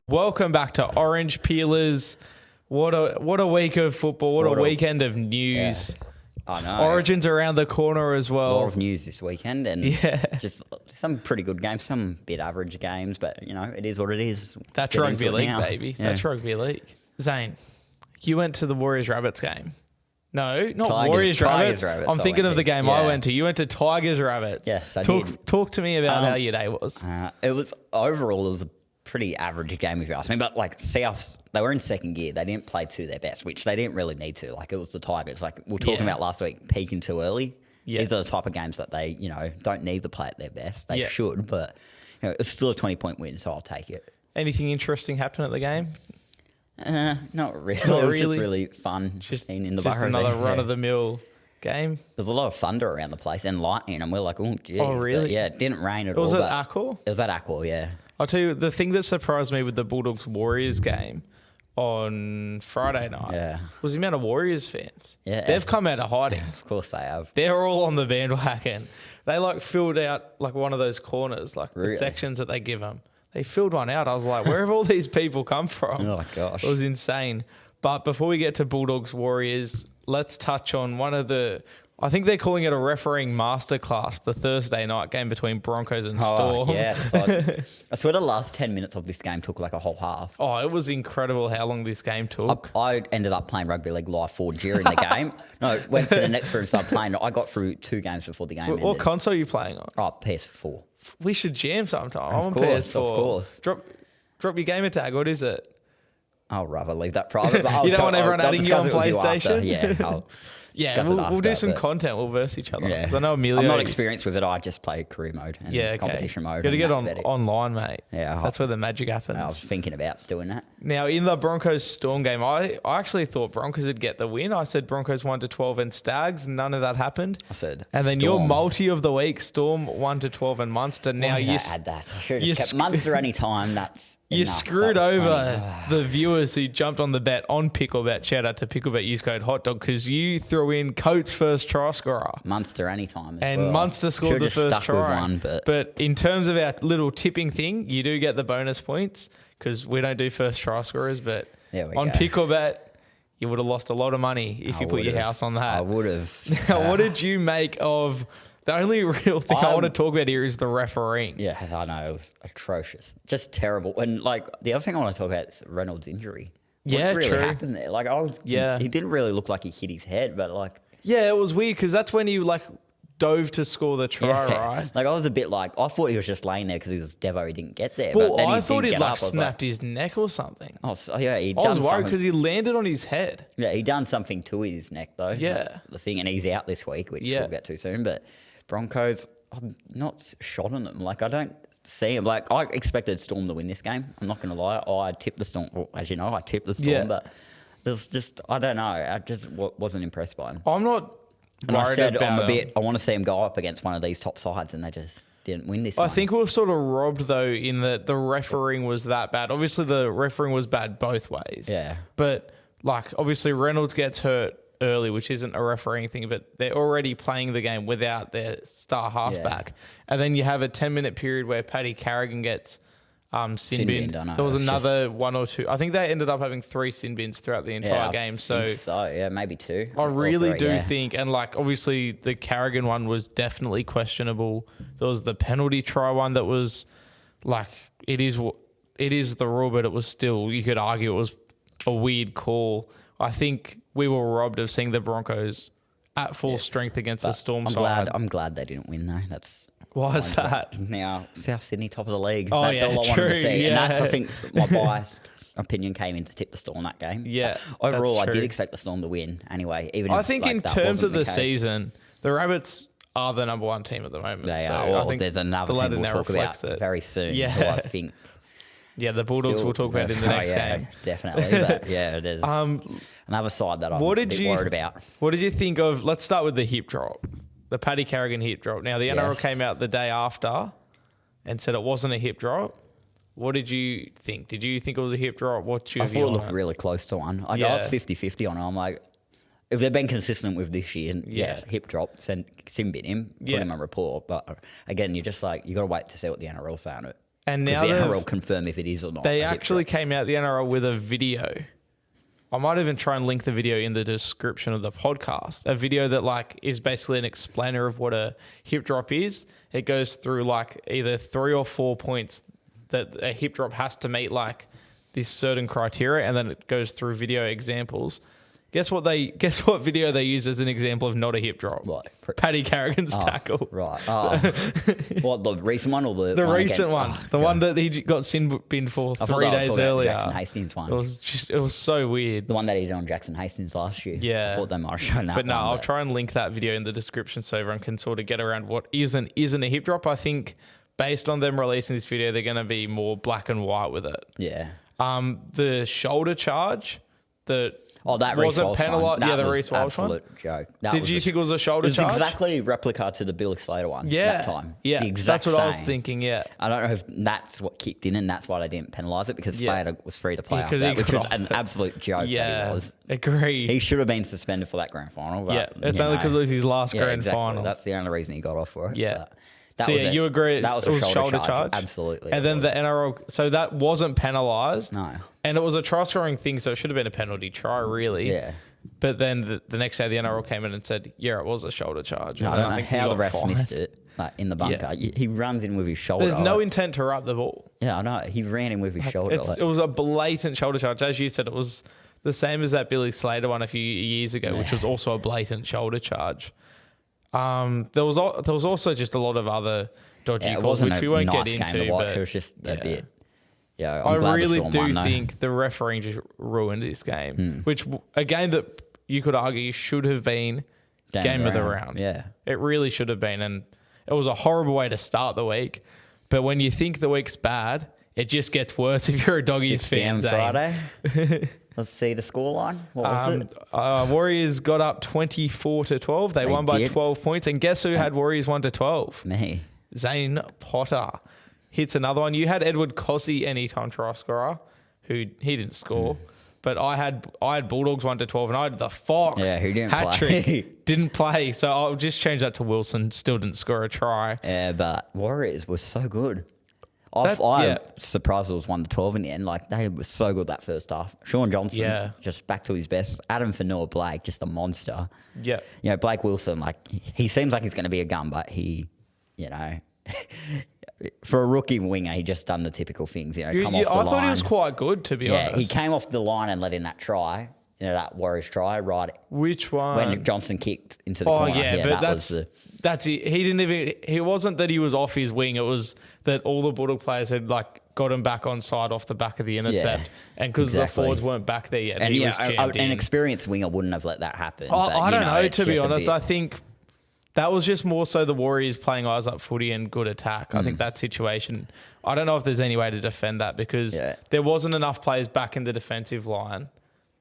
Welcome back to Orange Peelers. What a week of football. What a weekend of news. Yeah. I know. Origins around the corner as well. A lot of news this weekend and just some pretty good games, some bit average games, but, you know, it is what it is. That's rugby league, baby. Yeah. That's rugby league. Zane, you went to the Warriors-Rabbits game. No, not Warriors-Rabbits. I'm thinking of the game I went to. You went to Tigers-Rabbits. Yes, I did. Talk to me about how your day was. It was a pretty average game if you ask me, but like Souths, they were in second gear. They didn't play to their best, which they didn't really need to. Like, it was the Tigers. Like we were talking about last week, peaking too early. Yeah. These are the type of games that they, you know, don't need to play at their best. They should, but you know, it's still a 20-point win, so I'll take it. Anything interesting happen at the game? Not really. It was just really fun. Just in the just another run-of-the-mill game. There's a lot of thunder around the place and lightning, and we're like, oh, geez. Oh, really? But yeah, it didn't rain at all. Was it Accor? It was at Accor, yeah. I'll tell you, the thing that surprised me with the Bulldogs Warriors game on Friday night was the amount of Warriors fans. Yeah. They've come out of hiding. Of course they have. They're all on the bandwagon. They like filled out like one of those corners, like the sections that they give them. They filled one out. I was like, where have all these people come from? Oh, my gosh. It was insane. But before we get to Bulldogs Warriors, let's touch on one of the... I think they're calling it a refereeing masterclass, the Thursday night game between Broncos and Storm. Yeah. I swear the last 10 minutes of this game took like a whole half. Oh, it was incredible how long this game took. I ended up playing Rugby League Live 4 during the game. No, went to the next room and started playing. I got through 2 games before the game ended. What console are you playing on? Oh, PS4. We should jam sometime. I'm on PS4. Of course. Drop your gamer tag. What is it? I'll rather leave that private. But you don't want everyone adding you on PlayStation? Yeah. We'll do some content. We'll verse each other. Yeah. I know Amelia. I'm not experienced with it. I just play career mode and competition mode. Got to get online, mate. Yeah, that's where the magic happens. I was thinking about doing that. Now, in the Broncos Storm game, I actually thought Broncos would get the win. I said Broncos 1-12 and Stags. None of that happened. I said, and then your multi of the week, Storm 1-12 and Munster. Now you add that. I should have just kept Munster any time. That's. You screwed over the viewers who jumped on the bet on Picklebet. Shout out to Picklebet. Use code HOTDOG because you threw in Coates' first try scorer. Munster anytime as well. And Munster scored the first try. With one, but in terms of our little tipping thing, you do get the bonus points because we don't do first try scorers. But on Picklebet, you would have lost a lot of money if you put your house on that. I would have. Now, what did you make of... The only real thing I want to talk about here is the refereeing. Yeah, I know. It was atrocious. Just terrible. And, like, the other thing I want to talk about is Reynolds' injury. What really happened there? Like, he didn't really look like he hit his head, but, like... Yeah, it was weird because that's when he, like, dove to score the try, right? Like, I was a bit like... I thought he was just laying there because he was Devo. He didn't get there. Well, I thought he'd, like, snapped his neck or something. Oh, so, yeah, I was worried because he landed on his head. Yeah, he done something to his neck, though. Yeah. That's the thing. And he's out this week, which we'll get to soon, but... Broncos, I'm not shot on them. Like, I don't see them. Like, I expected Storm to win this game. I'm not going to lie. I tipped the Storm. Well, as you know, I tipped the Storm, but there's just, I don't know. I just wasn't impressed by them. I'm not worried about them. I want to see them go up against one of these top sides, and they just didn't win this one. I think we were sort of robbed, though, in that the refereeing was that bad. Obviously, the refereeing was bad both ways. Yeah. But, like, obviously, Reynolds gets hurt early, which isn't a refereeing thing, but they're already playing the game without their star halfback. And then you have a 10-minute period where Paddy Carrigan gets sin binned. There was another one or two. I think they ended up having 3 sin bins throughout the entire game. So maybe 2. I really do think, and like obviously the Carrigan one was definitely questionable. There was the penalty try one that was like, it is the rule, but it was still, you could argue it was a weird call. I think we were robbed of seeing the Broncos at full strength against the Storm side. I'm glad they didn't win, though. Why is that? Now, South Sydney, top of the league. Oh, that's all I wanted to see. Yeah. And that's, I think, my biased opinion came in to tip the Storm that game. Yeah. But overall, I did expect the Storm to win anyway. I think in terms of the season, the Rabbits are the number 1 team at the moment. They are. Well, I think there's another team we'll talk about very soon. Yeah. I think. Yeah, the Bulldogs we'll talk about in the next game. Definitely. But yeah, there's another side that I'm a bit worried about. What did you think of, let's start with the hip drop, the Paddy Carrigan hip drop. Now, the NRL came out the day after and said it wasn't a hip drop. What did you think? Did you think it was a hip drop? I thought it looked really close to one. I was 50-50 on it. I'm like, if they've been consistent with this year, and yes, hip drop, sin bin him, put him on report. But again, you're just like, you got to wait to see what the NRL say on it. And Because now the they've- NRL confirm if it is or not. they a hip actually drop. came out the NRL with a video. I might even try and link the video in the description of the podcast. A video that like is basically an explainer of what a hip drop is. It goes through like either 3 or 4 points that a hip drop has to meet like this certain criteria, and then it goes through video examples. Guess what video they use as an example of not a hip drop? What? Paddy Carrigan's tackle. Right. Oh. What, the recent one or the The one recent against- one. Oh, the God. one that he got sin binned for I thought 3 they were days talking about the earlier. Jackson Hastings one. It was so weird. The one that he did on Jackson Hastings last year. Yeah. I thought they might have shown that But no, one, I'll try and link that video in the description so everyone can sort of get around what isn't a hip drop. I think based on them releasing this video, they're going to be more black and white with it. Yeah. The shoulder charge that That Reece wasn't Walsh penalised. one. Yeah, the was Reece Walsh one. absolute joke. That Did was you think it was a shoulder It was charge? exactly replica to the Billy Slater one that time. Yeah, The exact that's what I was same. thinking. Yeah. I don't know if that's what kicked in and that's why they didn't penalise it because Yeah. Slater was free to play Yeah, after 'cause he that, which got was off an it. absolute joke that Yeah, he was. agreed. He should have been suspended for that grand final. But, Yeah, it's only because it was his last grand final. That's the only reason he got off for it. Yeah. But that So was yeah, it. you agree That was it a was shoulder, charge. charge? Absolutely. And it then was. the NRL, so that wasn't penalised. No. And it was a try scoring thing, so it should have been a penalty try, really. Yeah. But then the next day, the NRL came in and said, yeah, it was a shoulder charge. No, I And don't know think he how the got ref fined. missed it. Like in the bunker, he runs in with his shoulder. There's no intent to rub the ball. Yeah, I know. He ran in with his shoulder. It was a blatant shoulder charge. As you said, it was the same as that Billy Slater one a few years ago, which was also a blatant shoulder charge. There was also just a lot of other dodgy it calls, wasn't which we a won't nice get game into. to watch. But It was just a bit. Yeah, I I'm glad the really Storm do won, though. think the refereeing just ruined this game, which a game that you could argue should have been game of the round. Yeah. It really should have been, and it was a horrible way to start the week. But when you think the week's bad, it just gets worse if you're a Doggies 6 fan. p.m. Friday. Let's see the scoreline. What was it? Warriors got up 24-12. They won by did. 12 points. And guess who had Warriors 1-12? Me. Zane Potter hits another one. You had Edward Cossey, anytime try scorer, who he didn't score. But I had Bulldogs 1-12, and I had the Fox. Yeah, who didn't hat-trick. play. Didn't play. So I'll just change that to Wilson. Still didn't score a try. Yeah, but Warriors was so good. That- I'm yeah. surprised it was 1-12 in the end. Like, they were so good that first half. Sean Johnson, Yeah. just back to his best. Adam Fanua Blake, just a monster. Yeah. You know, Blake Wilson, like, he seems like he's going to be a gun, but he, you know, for a rookie winger, he just done the typical things, you know, come off the line. I thought he was quite good, to be honest. Yeah, he came off the line and let in that try, you know, that Warriors try, right Which one? when Johnson kicked into the Oh corner. yeah, but that was that's it. He didn't even. He wasn't that he was off his wing. It was that all the Bulldog players had like got him back on side off the back of the intercept, Yeah, and because exactly. the forwards weren't back there yet, and he yeah, was jammed in. an experienced winger wouldn't have let that happen. I don't know. it's To be just a honest, bit- I think that was just more so the Warriors playing eyes up footy and good attack. I think that situation. I don't know if there's any way to defend that because Yeah. there wasn't enough players back in the defensive line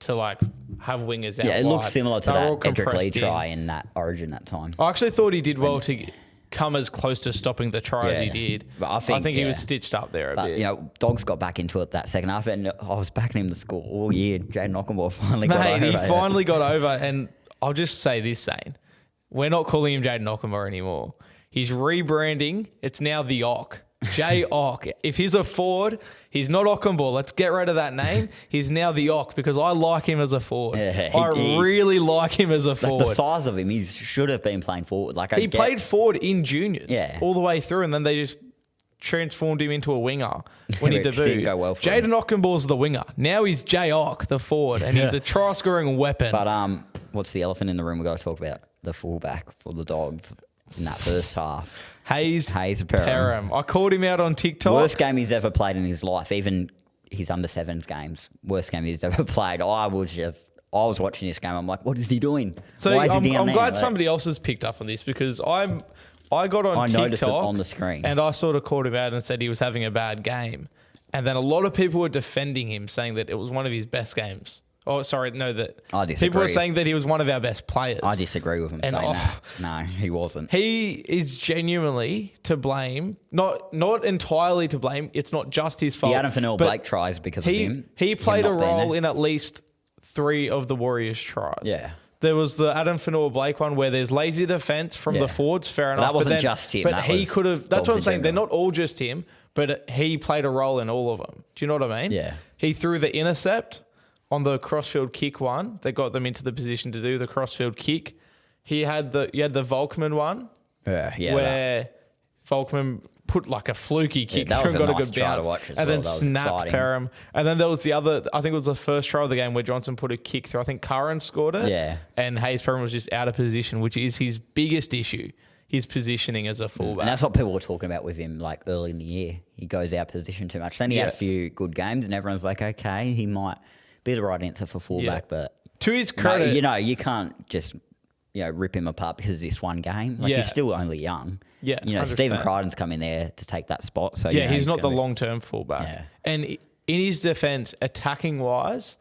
to like have wingers out. yeah, it wide. looks similar to They were all that Edric Lee compressed in. try in that Origin that time. I actually thought he did well to come as close to stopping the try as he Yeah. did. But I think he yeah. was stitched up there a But, bit. you know, Dogs got back into it that second half, and I was backing him to score all year. Jaden Ockenbaugh finally got over Mate, he it. finally got over, and I'll just say this, Zane. We're not calling him Jaden Ockenbaugh anymore. He's rebranding. It's now the Ock. J Ock. If he's a forward, he's not Ockenbaugh. Let's get rid of that name. He's now the Ock because I like him as a forward. Yeah, I he's- really like him as a Like, forward. the size of him, he should have been playing forward. Like He played forward in juniors all the way through, and then they just transformed him into a winger when he Which debuted. didn't go well for him. Jaden Ockenball's the winger. Now he's J Ock, the forward, and he's a try-scoring weapon. But what's the elephant in the room? We got to talk about the fullback for the Dogs in that first half. Hayes Perham. Perham. I called him out on TikTok. Worst game he's ever played in his life, even his under sevens games. Worst game he's ever played. I was watching this game. I'm like, what is he doing? So Why is he down I'm there? glad Like, somebody else has picked up on this because I got on I TikTok noticed it on the screen. and I sort of called him out and said he was having a bad game. And then a lot of people were defending him, saying that it was one of his best games. Oh, sorry, no, that I disagree. people were saying that he was one of our best players. I disagree with him And saying that. No, he wasn't. He is genuinely to blame, not entirely to blame. It's not just his fault. The Adam Fanua but Blake tries because of him. He played a Him not being role there. in at least 3 of the Warriors' tries. Yeah. There was the Adam Fanua Blake one where there's lazy defense from Yeah. the forwards, fair But enough. that wasn't just him, But that he was could have. That's Dogs what I'm in saying. They're general. not all just him, but he played a role in all of them. Do you know what I mean? Yeah. He threw the intercept on the crossfield kick one. They got them into the position to do the crossfield kick. You had the Volkman one. Where Volkman put like a fluky kick that was and got nice a good bounce. to watch And then that was snapped exciting. Perham. And then there was the other, I think it was the first try of the game where Johnson put a kick through. I think Curran scored it. Yeah. And Hayes Perham was just out of position, which is his biggest issue, his positioning as a fullback. And that's what people were talking about with him like early in the year. He goes out of position too much. Then he had a few good games and everyone's like, okay, he might be the right answer for fullback. But to his credit, you can't just rip him apart because of this one game. Like he's still only young. Yeah, Stephen Crichton's come in there to take that spot. So he's not the long-term fullback. Yeah. And in his defense, attacking-wise,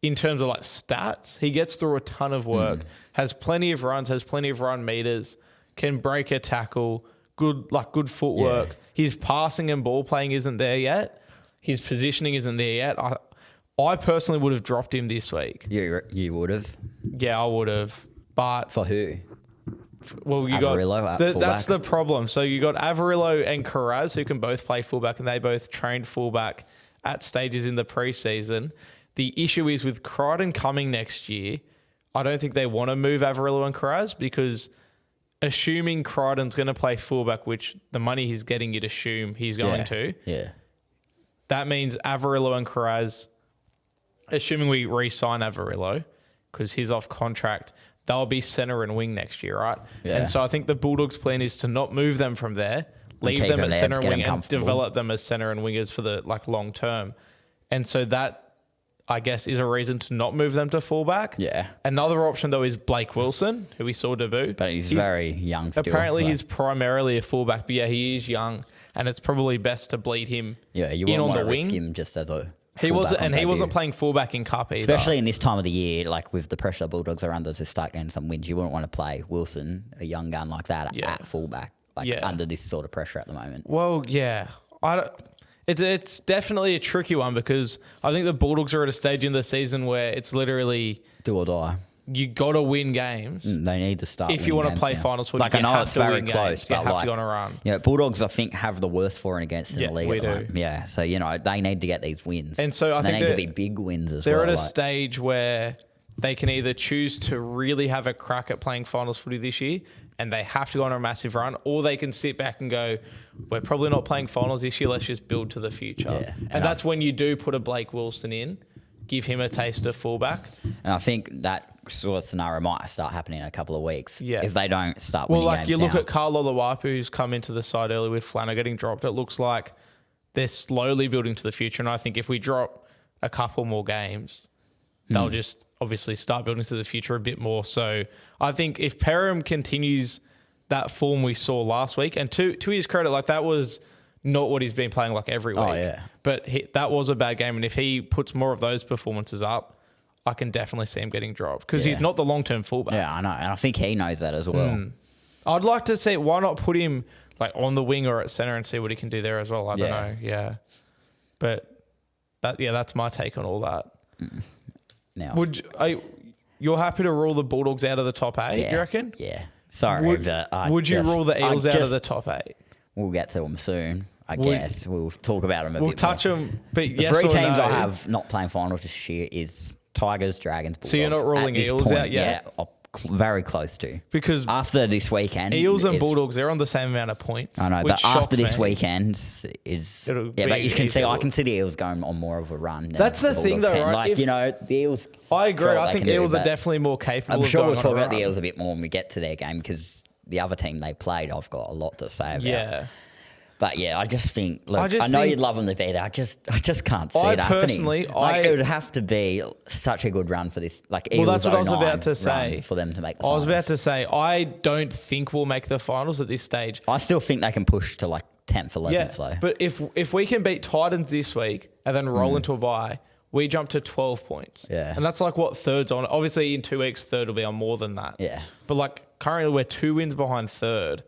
in terms of like stats, he gets through a ton of work, has plenty of runs, has plenty of run meters, can break a tackle, good footwork. Yeah. His passing and ball playing isn't there yet. His positioning isn't there yet. I personally would have dropped him this week. You would have? Yeah, I would have. But For who? well, you Averillo got at fullback? that's the problem. So you got Averillo and Carraz who can both play fullback, and they both trained fullback at stages in the preseason. The issue is with Crichton coming next year, I don't think they want to move Averillo and Carraz because assuming Crichton's going to play fullback, which the money he's getting, you'd assume he's going to. Yeah. That means Averillo and Carraz, assuming we re-sign Averillo because he's off contract, they'll be centre and wing next year, right? Yeah. And so I think the Bulldogs' plan is to not move them from there, leave keep them them at there, centre and get them wing, and comfortable. develop them as centre and wingers for the long term. And so that, I guess, is a reason to not move them to fullback. Yeah. Another option though is Blake Wilson, who we saw debut, But he's very young still. Apparently, like, he's primarily a fullback, but yeah, he is young, and it's probably best to bleed him. you in wouldn't on want the to risk wing. him just as a He fullback wasn't, on and he debut. wasn't playing fullback in Cup either. Especially in this time of the year, like with the pressure Bulldogs are under to start getting some wins, you wouldn't want to play Wilson, a young gun like that, at fullback, under this sort of pressure at the moment. Well, yeah, it's definitely a tricky one because I think the Bulldogs are at a stage in the season where it's literally Do or die. you got to win games. They need to start. If you want to winning play games now. finals footy, like I you know have it's to very win close, games. but You have like, to go on a run. Bulldogs I think have the worst for and against in Yeah, the league we at the do. moment. Yeah, so they need to get these wins, And so I they think need to be big wins as They're well. at a stage where they can either choose to really have a crack at playing finals footy this year and they have to go on a massive run, or they can sit back and go, we're probably not playing finals this year, let's just build to the future. Yeah. And that's when you do put a Blake Wilson in, give him a taste of fullback. And I think that sort of scenario might start happening in a couple of weeks. Yeah. If they don't start Well, winning like games you look now. at Carlo Luapu, who's come into the side early with Flana getting dropped, it looks like they're slowly building to the future. And I think if we drop a couple more games, they'll just obviously start building to the future a bit more. So I think if Perham continues that form we saw last week, and to his credit, like that was not what he's been playing like every week. Oh, yeah. But that was a bad game. And if he puts more of those performances up, I can definitely see him getting dropped because he's not the long-term fullback. Yeah, I know. And I think he knows that as well. I'd like to see, why not put him like on the wing or at center and see what he can do there as well. I don't know. Yeah. But that's my take on all that. Now, You're happy to rule the Bulldogs out of the top 8, do you reckon? Yeah. Sorry, Would you rule the Eels out of the top 8? We'll get to them soon, I guess. We'll talk about them a bit We'll more. touch them, but The yes three or teams no? I have not playing finals this year is Tigers, Dragons, Bulldogs. So you're not ruling At this Eels point, out yet? Yeah, very close to. Because After this weekend... Eels and Bulldogs, they're on the same amount of points. I know, which but after shocked this me. weekend is... It'll Yeah, but be you can see, easy. I can see the Eels going on more of a run. Than That's the thing Bulldogs though, can. right? Like, the Eels... I agree. sure I they think can do, Eels are but definitely more capable I'm of sure going we'll on talk a about the run. Eels a bit more when we get to their game because the other team they played, I've got a lot to say about. Yeah. But yeah, I just think. Look, I just know think- you'd love them to be there. I just can't see I it happening. personally- it would have to be such a good run for this. Like, Well, that's Eels what I was 09 about to say. run for them to make the I finals. was about to say, I don't think we'll make the finals at this stage. I still think they can push to like 10th, 11th though. But if we can beat Titans this week and then roll into a bye, we jump to 12 points. Yeah. And that's like what third's on. Obviously, in 2 weeks, third will be on more than that. Yeah. But like currently, we're 2 wins behind third.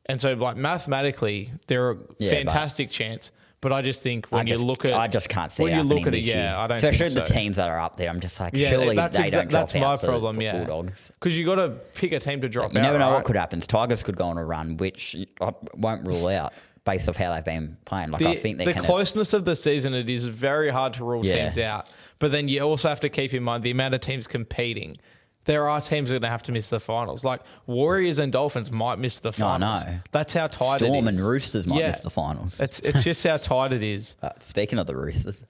And so, like, mathematically, they're a fantastic chance. But I just think when you look at... I just can't see when it you look happening at it, this year. I don't Especially think the so. teams that are up there. I'm just like, Yeah, surely that's they don't drop that's my out for problem, the yeah. Bulldogs. Because you got to pick a team to drop out, You never know right? what could happen. Tigers could go on a run, which I won't rule out. based off how they've been playing. Like I think the closeness of the season, it is very hard to rule teams out. But then you also have to keep in mind the amount of teams competing. There are teams that are going to have to miss the finals. Like Warriors and Dolphins might miss the finals. No. That's how tight it is. Storm and Roosters might miss the finals. It's just how tight it is. Speaking of the Roosters.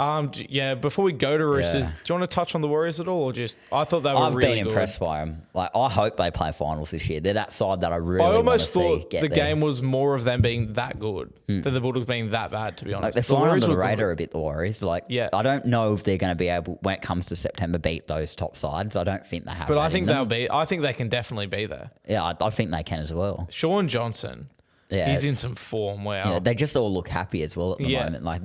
Before we go to Roosters, do you want to touch on the Warriors at all? Or just, I thought they were really good. I've been impressed by them. Like, I hope they play finals this year. They're that side that I really want to see. I almost thought the game was more of them being that good than the Bulldogs being that bad, to be honest. Like, they're flying under the radar a bit, the Warriors. Like, I don't know if they're going to be able, when it comes to September, beat those top sides. I don't think they have. But I think I think they can definitely be there. Yeah, I think they can as well. Shaun Johnson, he's in some form. Wow. Yeah, they just all look happy as well at the moment. Like,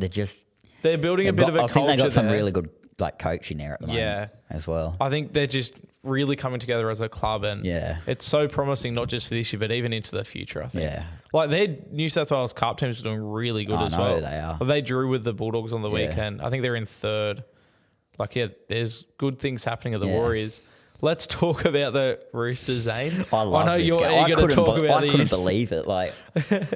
they're building a bit of a culture. I think they got some really good coaching there at the moment as well. I think they're just really coming together as a club, and it's so promising, not just for this year, but even into the future, I think. Yeah. Like their New South Wales Cup teams are doing really good as well. They are. They drew with the Bulldogs on the weekend. I think they're in third. Like, there's good things happening at the Warriors. Let's talk about the Roosters, Zane. I know you're eager to talk about these. I couldn't believe it. Like,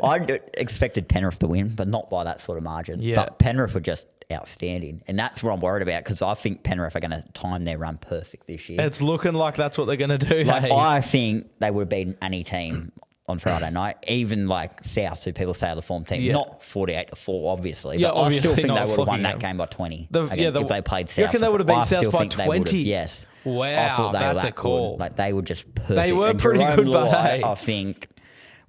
I expected Penrith to win, but not by that sort of margin. Yeah. But Penrith were just outstanding. And that's what I'm worried about, because I think Penrith are going to time their run perfect this year. It's looking like that's what they're going to do. Like, hey? I think they would have beaten any team on Friday night, even like South, who people say are the form team. Not 48-4, obviously. But I still think they would have won that game by 20. If they played South. You reckon they would have beat South by 20? Yes. Wow, that's a call. Like, they were just perfect. They were pretty good, but I think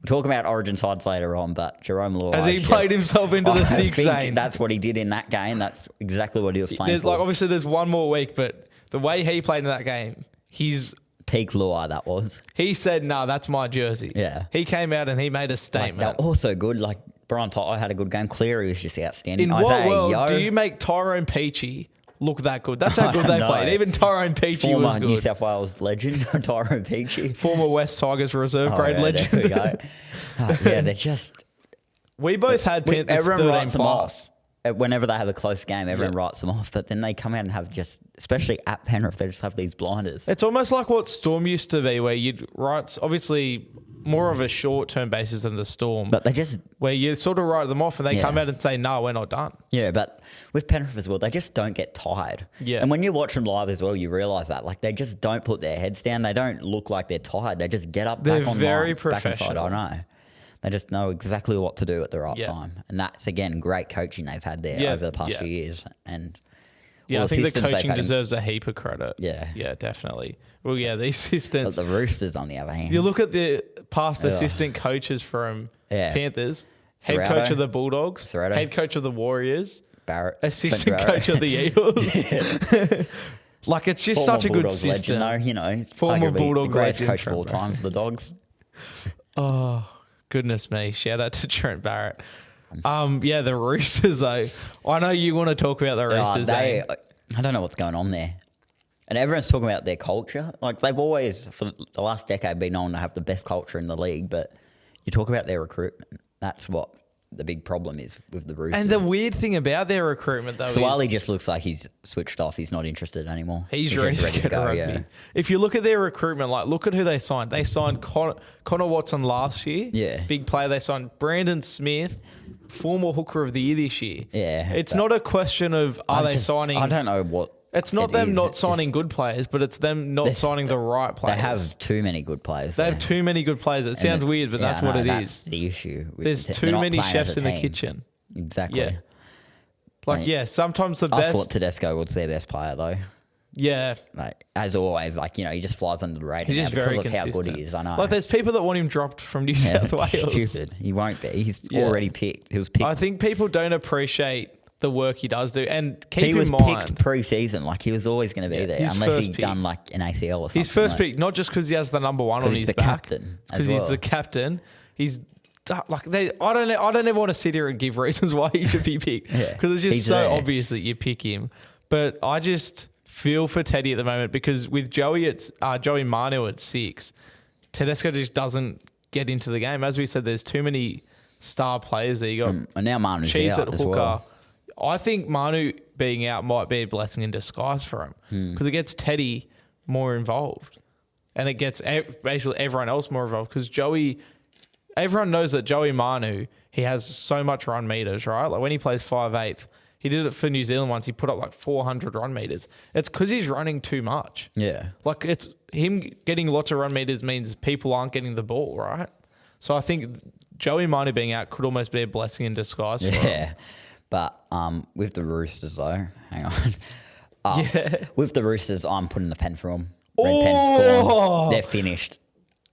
we'll talk about Origin sides later on, but Jerome Luai has he played himself into the six? That's what he did in that game. That's exactly what he was playing for. Like, obviously, there's one more week, but the way he played in that game, he's peak Luai. That was. He said, "No, that's my jersey." Yeah, he came out and he made a statement. Like, they're also good. Like Brian Toto had a good game. Cleary was just outstanding. In what world do you make Tyrone Peachey look that good? That's how good they played. Even Tyrone Peachey was good. Former New South Wales legend, Tyrone Peachey. Former West Tigers reserve grade legend. There we go. They're just... We both had Panthers 13 plus. Whenever they have a close game, everyone writes them off. But then they come out and have just, especially at Penrith, they just have these blinders. It's almost like what Storm used to be, where you'd write, obviously, more of a short-term basis than the Storm. But they just... Where you sort of write them off and they come out and say, no, we're not done. Yeah, but with Penrith as well, they just don't get tired. Yeah. And when you watch them live as well, you realise that. Like, they just don't put their heads down. They don't look like they're tired. They just get up back on line. They're very professional. Back inside. I know. They just know exactly what to do at the right time. And that's, again, great coaching they've had there over the past few years. And I think the coaching deserves a heap of credit. Yeah. Yeah, definitely. Well, the assistants. But the Roosters, on the other hand. You look at the past assistant coaches from Panthers, head coach of the Bulldogs, head coach of the Warriors, Barrett, assistant coach of the Eels. Like, it's just such a good system. Legend, you know, former Bulldogs greatest coach of all time for the Dogs. Oh, goodness me. Shout out to Trent Barrett. The Roosters, though. I know you want to talk about the Roosters. I don't know what's going on there. And everyone's talking about their culture. Like, they've always, for the last decade, been known to have the best culture in the league. But you talk about their recruitment. That's what the big problem is with the Roosters. And the weird thing about their recruitment, though, Suwali just looks like he's switched off. He's not interested anymore. He's ready to go. Yeah. If you look at their recruitment, like, look at who they signed. They signed Connor Watson last year. Yeah. Big player. They signed Brandon Smith, former hooker of the year this year. Yeah. It's not a question of they signing... I don't know what... It's not them not signing good players, but it's them not signing the right players. They have too many good players. They have too many good players. It sounds weird, but that's what it is. That's the issue. There's too many chefs in the kitchen. Exactly. Yeah. Sometimes the best... I thought Tedesco was their best player, though. Yeah. Like, as always, like, you know, he just flies under the radar. He's just very consistent. Because of how good he is, I know. Like, there's people that want him dropped from New South Wales. Stupid. He won't be. He's already picked. He was picked. I think people don't appreciate the work he does do. And keep in mind... He was picked pre-season. Like, he was always going to be there. Unless he'd done, like, an ACL or something. His first pick, not just because he has the number one on his back. Because he's the captain. He's... Like, I don't ever want to sit here and give reasons why he should be picked. Because it's just so obvious that you pick him. But I just feel for Teddy at the moment, because with Joey Manu at 6, Tedesco just doesn't get into the game. As we said, there's too many star players there. You got and now Manu's out at hooker. As well. I think Manu being out might be a blessing in disguise for him, because it gets Teddy more involved, and it gets basically everyone else more involved, because Joey everyone knows that Joey Manu, he has so much run meters, right? Like when he plays 5'8", he did it for New Zealand once. He put up like 400 run meters. It's because he's running too much. Yeah. Like it's him getting lots of run meters means people aren't getting the ball, right? So I think Joey Manu being out could almost be a blessing in disguise for him. Yeah. But with the Roosters, though, hang on. With the Roosters, I'm putting the pen for them. Red pen. Go on. They're finished.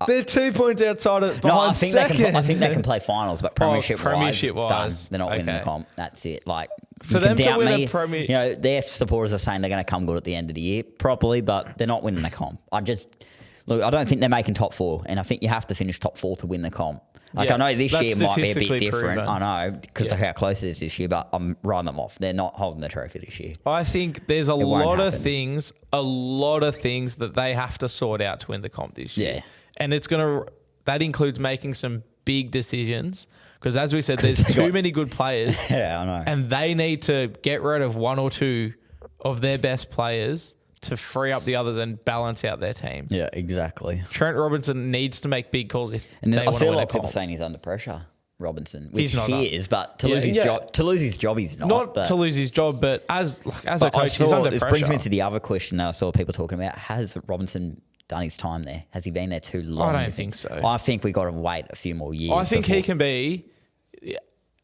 They're 2 points outside of No, I behind think second. I think they can play finals, but premiership wise, done. They're not winning the Okay. comp. That's it. Like For you can them to doubt win a me. Premier- You know, their supporters are saying they're going to come good at the end of the year, probably, but they're not winning the comp. I don't think they're making top 4, and I think you have to finish top 4 to win the comp. Like Yeah, I know this that's year might be a bit statistically different. proven. I know because of how close it is this year, but I'm writing them off. They're not holding the trophy this year. I think there's a won't lot of happen. things that they have to sort out to win the comp this year. Yeah. And that includes making some big decisions because as we said, there's too many good players. Yeah, I know. And they need to get rid of one or two of their best players to free up the others and balance out their team. Yeah, exactly. Trent Robinson needs to make big calls if And they I want see to a win lot a of people comp. saying he's under pressure, Robinson, which He's not he is, but to lose his job, he's not. Not but, to lose his job, but as a but coach, he's under it pressure. brings me to the other question that I saw people talking about. Has Robinson done his time there? Has he been there too long? I don't think so. I think we got to wait a few more years. I think he before- can be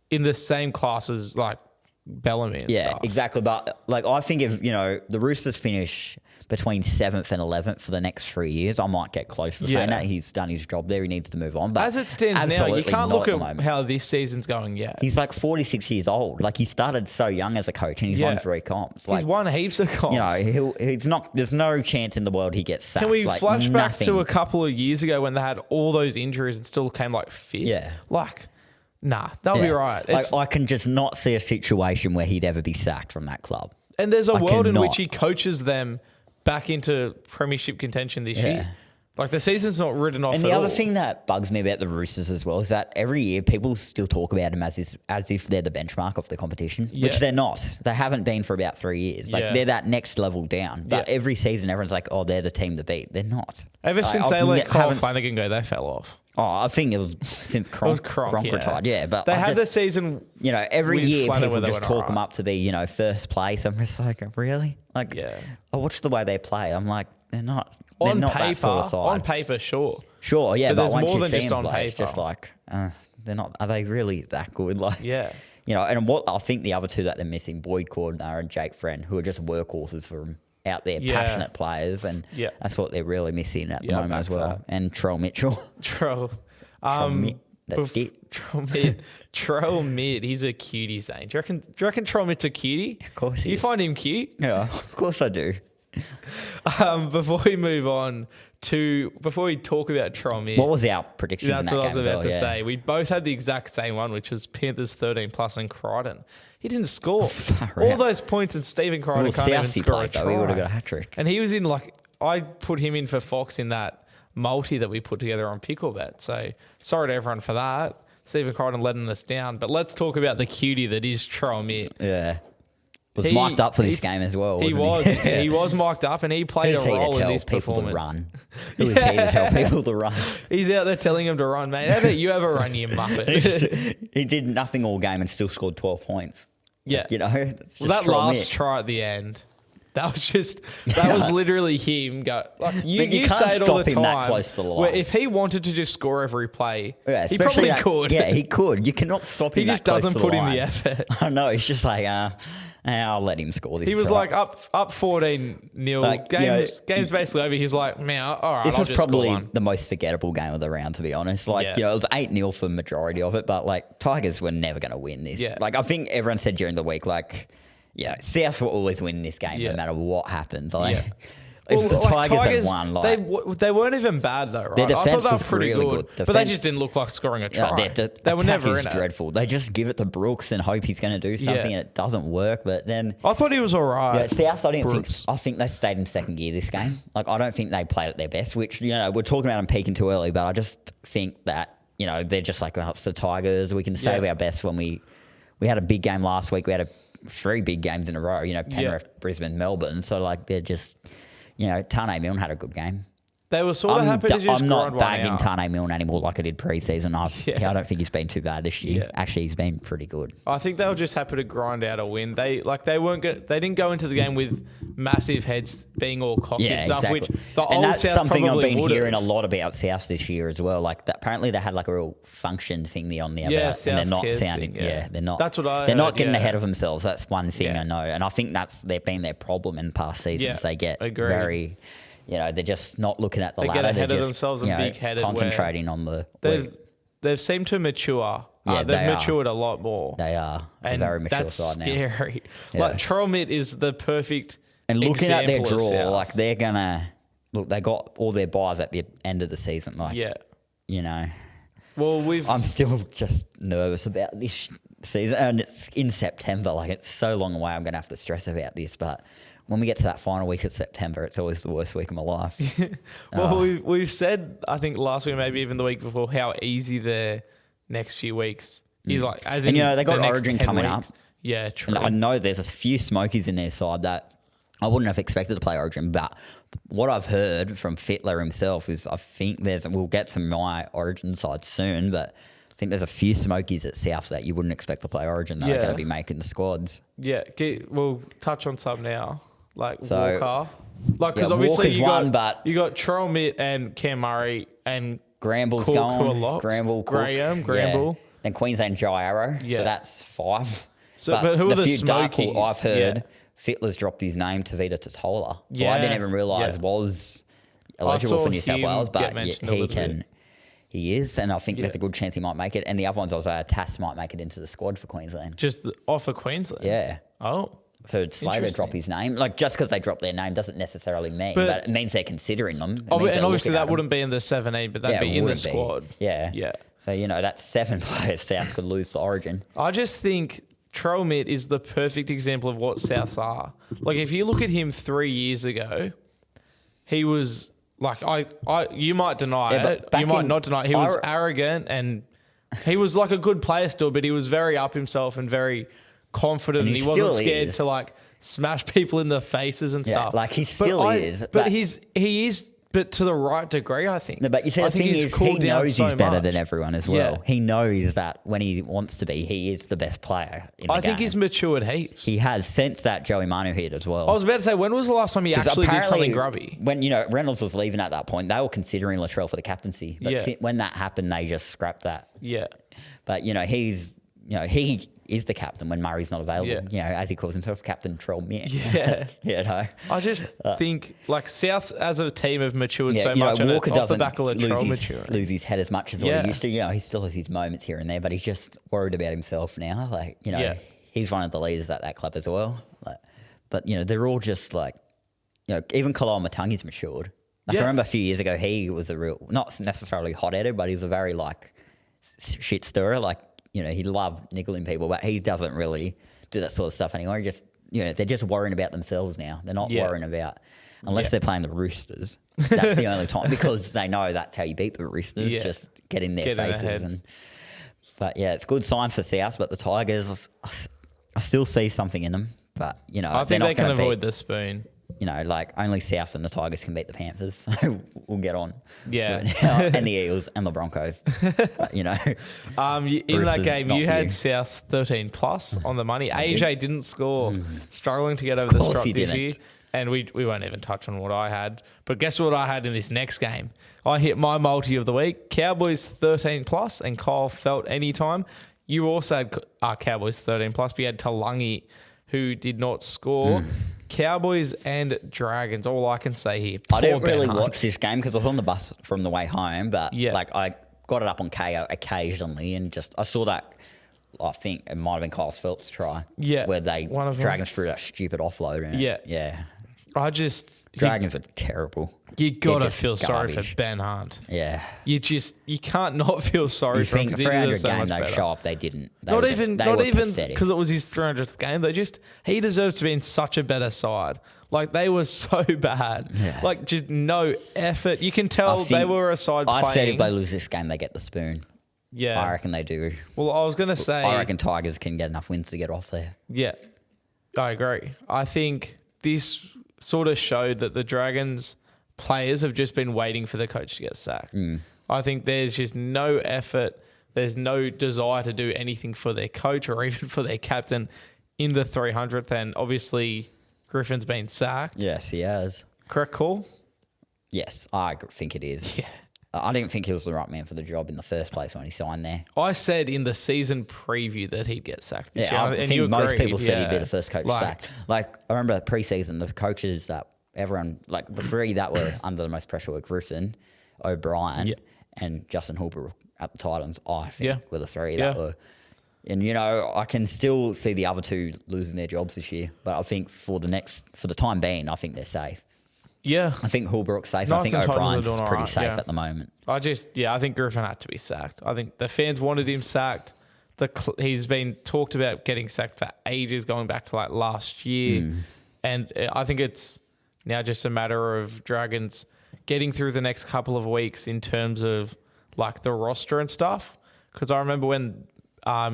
in the same class as like Bellamy and Yeah, stuff. exactly. But like, I think if the Roosters finish between 7th and 11th for the next 3 years, I might get close to saying that he's done his job there. He needs to move on. But As it stands now, you absolutely can't not look the at moment. how this season's going yet. He's like 46 years old. Like he started so young as a coach, and he's won 3 comps. Like, He's won heaps of comps. he's not. There's no chance in the world he gets sacked. Can we like, flash back nothing. to a couple of years ago when they had all those injuries and still came like 5th? Yeah. Like, nah, they'll be right. Like, I can just not see a situation where he'd ever be sacked from that club. And there's a I world in cannot. which he coaches them back into premiership contention this Yeah. year. Like the season's not written off And at the other all. thing that bugs me about the Roosters as well is that every year people still talk about them as if they're the benchmark of the competition, which Yeah. they're not. They haven't been for about 3 years. Like Yeah. they're that next level down. But Yeah. every season everyone's like, oh, they're the team to beat. They're not. Ever Like, since they let Kyle Flanagan go, they fell off. Oh, I think it was since Cronk retired. Yeah, but they I had just, the season. every with year Flanagan people where they just went talk them alright. up to be, first place. I'm just like, really? Like, Yeah. I watch the way they play. I'm like, they're not. They're On not paper, that sort of side. on paper, sure. Sure, yeah, But but there's once more you than see just them on play, it's paper. just like, they're not. Are they really that good? Like, Yeah. And what I think the other two that they're missing, Boyd Cordner and Jake Friend, who are just workhorses for them, out there, Yeah. passionate players, and Yeah. that's what they're really missing at the Yeah, moment back as to well. that. And Trell Mitchell. Trell. Trell Mid, he's a cutie, Zane. Do you reckon Trell Mid's a cutie? Of course Do he you is. find him cute? Yeah, of course I do. Before we move on before we talk about Trell Mid, What was our predictions in that's that what I game was as about well? to Yeah. say. We both had the exact same one, which was Panthers 13 plus and Crichton. He didn't score. Far All out. those points and Stephen Crichton Well, can't even Southsea score a played, try. though. He would have got a hat trick. And he was in I put him in for Fox in that multi that we put together on Picklebet. So sorry to everyone for that. Stephen Crichton letting us down. But let's talk about the cutie that is Trell Mid. Yeah. Was He- mic'd up for this he- game as well, He wasn't was. He was mic'd up and he played a Who's he to role in tell this people to performance. run? Who is he to tell people to run? He's out there telling him to run, mate. How about you have a run, you muppet? He did nothing all game and still scored 12 points. Yeah. It's Well, just that Trell last Mid. try at the end, that was literally him go. Like But you you can't say it all stop the him time. that close to the line. Where if he wanted to just score every play, Yeah, he especially probably could. Yeah, he could. You cannot stop him. He just that close doesn't to put in line. the effort. I know. He's just like, I'll let him score this. He was try. like up 14-0. Like, Game's basically over. He's like, man, all right, This I'll was just score probably one. the most forgettable game of the round, to be honest. Like, Yeah. it was 8-0 for the majority of it, but like Tigers were never going to win this. Yeah. Like, I think everyone said during the week, like, South will always win this game Yeah. no matter what happened. Like, Yeah. if Well, the like, Tigers had won, like, they weren't even bad though, right? Their I thought defense they were was pretty really good, good. but they Defense- just didn't look like scoring a yeah, try. their They were attack never is in it. dreadful. They just give it to Brooks and hope he's going to do something, Yeah. and it doesn't work. But then, I thought he was all right. South, I didn't think. Brooks. I think they stayed in second gear this game. Like, I don't think they played at their best. Which we're talking about them peaking too early, but I just think that they're just like, well, it's the Tigers. We can save our best when we had a big game last week. We had 3 big games in a row. Penrith, Brisbane, Melbourne. So like they're just, Tane Milne had a good game. They were sort of happy to just I'm not grind one bagging out. Tane Milne anymore like I did pre-season. I don't think he's been too bad this year. Yeah. Actually, he's been pretty good. I think they were just happy to grind out a win. They didn't go into the game with massive heads being all cocky and stuff, which the and old that's South something I've probably been would've. hearing a lot about South this year as well. Like apparently they had like a real function thingy on there about, and they're not South sounding. thing, yeah. They're not. That's what I They're not heard, getting yeah. ahead of themselves. That's one thing Yeah. I know, and I think they've been their problem in past seasons. Yeah, They get agreed. very. They're just not looking at the They ladder. get ahead they're of just, themselves and big-headed. concentrating on the. They've seemed to mature. Yeah, they've they are. matured a lot more. They are a very mature that's side now. scary. Yeah. Like Trelmit is the perfect. And looking at their example of draw, South. like they're gonna look. They got all their buys at the end of the season. Like, Well, I'm still just nervous about this season, and it's in September. Like it's so long away. I'm gonna have to stress about this, but when we get to that final week of September, it's always the worst week of my life. Well, we've said, I think last week, maybe even the week before, how easy their next few weeks is. Like, as in, they got the next Origin 10 coming weeks. up. Yeah, true. And I know there's a few smokies in their side that I wouldn't have expected to play Origin, but what I've heard from Fittler himself is I think we'll get to my Origin side soon, but I think there's a few smokies at South that you wouldn't expect to play Origin that are going to be making the squads. Yeah, we'll touch on some now, like So, Walker. Like, because obviously Walker's you one, got but you got Trelmit and Cam Murray and Gramble's Cook, gone. Cook, Gramble, Cook, Gramble. Yeah. Then Queensland Joe Arrow. Yeah. So that's 5. So, but who are the few dark smokies? I've heard Yeah. Fittler's dropped his name to Vita Totola. Who Yeah. I didn't even realise Yeah. was eligible saw for New South him Wales, get but mentioned a he little can. bit. He is, and I think there's a good chance he might make it. And the other ones, I was Tass might make it into the squad for Queensland. Just off of Queensland. Yeah. Oh. I've heard Slater Interesting. drop his name. Like, just because they drop their name doesn't necessarily mean, but it means they're considering them. It means And they're obviously looking that at them. wouldn't be in the 17, but that'd be in the wouldn't be. squad. Yeah. Yeah. So, that's 7 players South could lose to Origin. I just think Trelmit is the perfect example of what Souths are. Like, if you look at him 3 years ago, he was like, you might deny it. You might not deny it. He was arrogant and he was like a good player still, but he was very up himself and very confident. And he wasn't scared to like smash people in the faces and stuff. Like he still is. But he is, but to the right degree, I think. No, but you see, the thing is, he knows he's better than everyone as well. Yeah. He knows that when he wants to be, he is the best player in the I think game. he's matured heaps. He has since that Joey Manu hit as well. I was about to say, when was the last time he actually did something grubby? When Reynolds was leaving at that point, they were considering Latrell for the captaincy. But when that happened, they just scrapped that. Yeah. But he is the captain when Murray's not available. Yeah. As he calls himself, Captain Troll Man. Yeah. I just think like Souths as a team have matured so much. Walker and it's off the doesn't back of Latrell maturing. lose his head as much as what he used to. He still has his moments here and there, but he's just worried about himself now. Like, he's one of the leaders at that club as well. But they're all just like, even Kalal Matangi's matured. Like, I remember a few years ago, he was a real, not necessarily hot-headed, but he was a very like shit stirrer. Like, he loved niggling people, but he doesn't really do that sort of stuff anymore. He just, they're just worrying about themselves now. They're not worrying about, unless they're playing the Roosters. That's the only time, because they know that's how you beat the Roosters. Just get in their faces. But it's good signs for South, but the Tigers, I still see something in them. But, I think they can avoid the spoon. Like only South and the Tigers can beat the Panthers. So we'll get on. Yeah. And the Eels and the Broncos. But, in that game, you had South 13 plus on the money. AJ didn't score, struggling to get over the strop this year. And we won't even touch on what I had. But guess what I had in this next game? I hit my multi of the week. Cowboys 13 plus and Kyle Felt anytime. You also had Cowboys 13 plus, but you had Talangi, who did not score. Cowboys and Dragons, all I can say here. I didn't really watch this game because I was on the bus from the way home, but I got it up on KO occasionally and I saw that, I think it might have been Kyle Felt's try. Yeah. Where Dragons threw that stupid offload. Yeah. Dragons are terrible. You gotta feel sorry for Ben Hunt. Yeah. You can't not feel sorry for him. You think 300 game they'd show up, they didn't. Not even because it was his 300th game. He deserves to be in such a better side. Like, they were so bad. Yeah. Like, just no effort. You can tell they were a side playing. I said if they lose this game, they get the spoon. Yeah. I reckon they do. Well, I was going to say, I reckon Tigers can get enough wins to get off there. Yeah. I agree. I think this sort of showed that the Dragons players have just been waiting for the coach to get sacked. I think there's just no effort. There's no desire to do anything for their coach or even for their captain in the 300th. And obviously, Griffin's been sacked. Yes, he has. Correct call? Yes, I think it is. Yeah. I didn't think he was the right man for the job in the first place when he signed there. I said in the season preview that he'd get sacked this year. I think most people said he'd be the first coach sacked. I remember pre-season, the coaches that everyone, the three that were under the most pressure were Griffin, O'Brien, and Justin Hooper at the Titans, I think, were the three that were. And, I can still see the other two losing their jobs this year. But I think for the time being, I think they're safe. Yeah. I think Holbrook's safe. I think O'Brien's pretty safe at the moment. I think Griffin had to be sacked. I think the fans wanted him sacked. He's been talked about getting sacked for ages, going back to last year. And I think it's now just a matter of Dragons getting through the next couple of weeks in terms of the roster and stuff. Because I remember when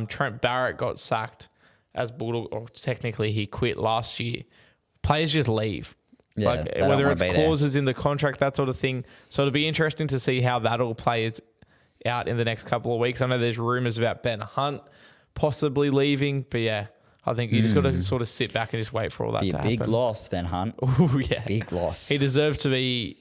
Trent Barrett got sacked as Bulldog, or technically he quit last year, players just leave. Yeah, whether it's clauses in the contract, that sort of thing. So it'll be interesting to see how that'll play out in the next couple of weeks. I know there's rumours about Ben Hunt possibly leaving, but I think you just got to sort of sit back and just wait for all that to happen. Big loss, Ben Hunt. Oh, yeah. Big loss. He deserves to be,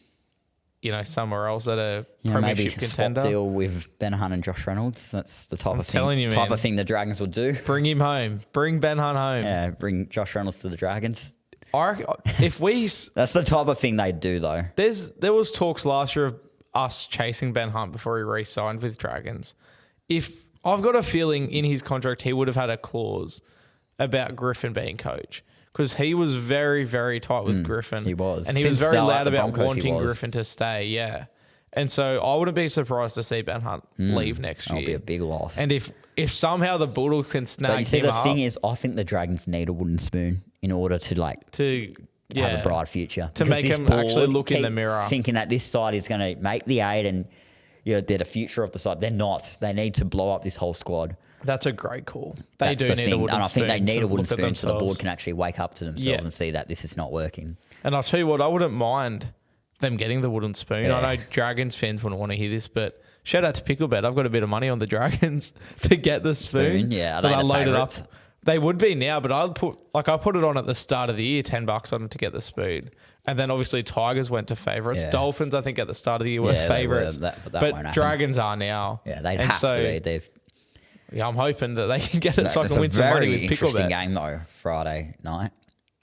somewhere else at a premiership maybe contender. Swap deal with Ben Hunt and Josh Reynolds. That's the type of thing the Dragons will do. Bring him home. Bring Ben Hunt home. Yeah, bring Josh Reynolds to the Dragons. That's the type of thing they'd do, though. There was talks last year of us chasing Ben Hunt before he re-signed with Dragons. If I've got a feeling in his contract he would have had a clause about Griffin being coach, because he was very, very tight with Griffin. He was, and he was very loud about wanting Griffin to stay. Yeah, and so I wouldn't be surprised to see Ben Hunt leave next year. That'll be a big loss. And if somehow the Bulldogs can snag him up, the thing is, I think the Dragons need a wooden spoon in order to have a bright future. To make him actually look in the mirror. Thinking that this side is going to make the 8 and they're the future of the side. They're not. They need to blow up this whole squad. That's a great call. They do need a wooden spoon. And I think they need a wooden spoon so the board can actually wake up to themselves and see that this is not working. And I'll tell you what, I wouldn't mind them getting the wooden spoon. Yeah. I know Dragons fans wouldn't want to hear this, but shout out to Picklebet. I've got a bit of money on the Dragons to get the spoon. Yeah, are they the loaded favourites? Up. They would be now, but I put it on at the start of the year, $10 on them to get the spoon. And then obviously Tigers went to favourites. Yeah. Dolphins, I think at the start of the year were favourites. But Dragons are now. Yeah, they'd have to be. I'm hoping that they can get it so I can win some money with Picklebet. It's a very interesting game though, Friday night.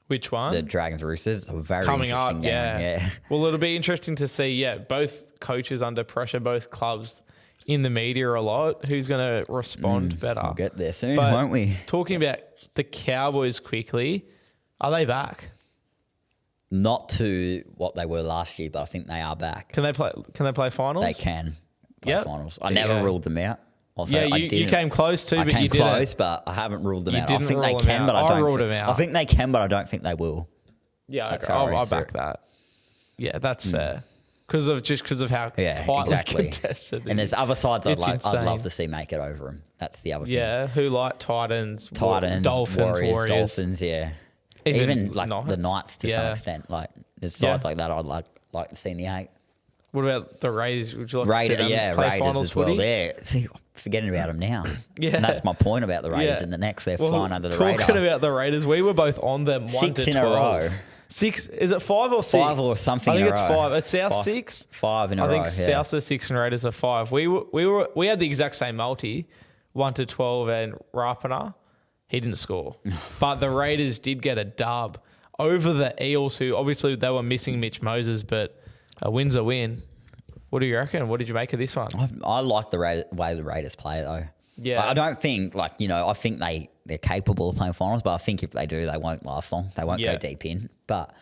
Which one? The Dragons Roosters. A very interesting game. Yeah. Well, it'll be interesting to see, both coaches under pressure, both clubs in the media a lot. Who's going to respond better? We'll get there soon, won't we? Talking about the Cowboys quickly, are they back? Not to what they were last year, but I think they are back. Can they play finals? They can play finals. I never ruled them out. You came close too, but you didn't. I came close, but I haven't ruled them out. I think they can, but I don't. Ruled them out. I think they can, but I don't think they will. Yeah, I'll back that. Yeah, that's fair. Because of how tightly contested. And there's other sides I'd love to see make it over them. That's the other thing. Yeah, who like Titans, Dolphins, Warriors. Dolphins, yeah. Even the Knights to some extent. There's sides like that I'd like to see in the 8. What about the Raiders? Would you like to see them play Raiders finals as well. footy? There, see, forgetting about them now. Yeah, and that's my point about the Raiders. In the next, they're flying under the radar. Talking about the Raiders, we were both on them 1 to 12. 6 in a row. 6? Is it 5 or 6? 5 or something. I think in a it's row. 5. It's South 6. 5 in a row. I think South are 6 and Raiders are 5. We had the exact same multi, 1 to 12, and Rapana, he didn't score, but the Raiders did get a dub over the Eels, who obviously they were missing Mitch Moses, but a win's a win. What do you reckon? What did you make of this one? I like the way the Raiders play, though. Yeah. I don't think, I think they're capable of playing finals, but I think if they do, they won't last long. They won't go deep in. But,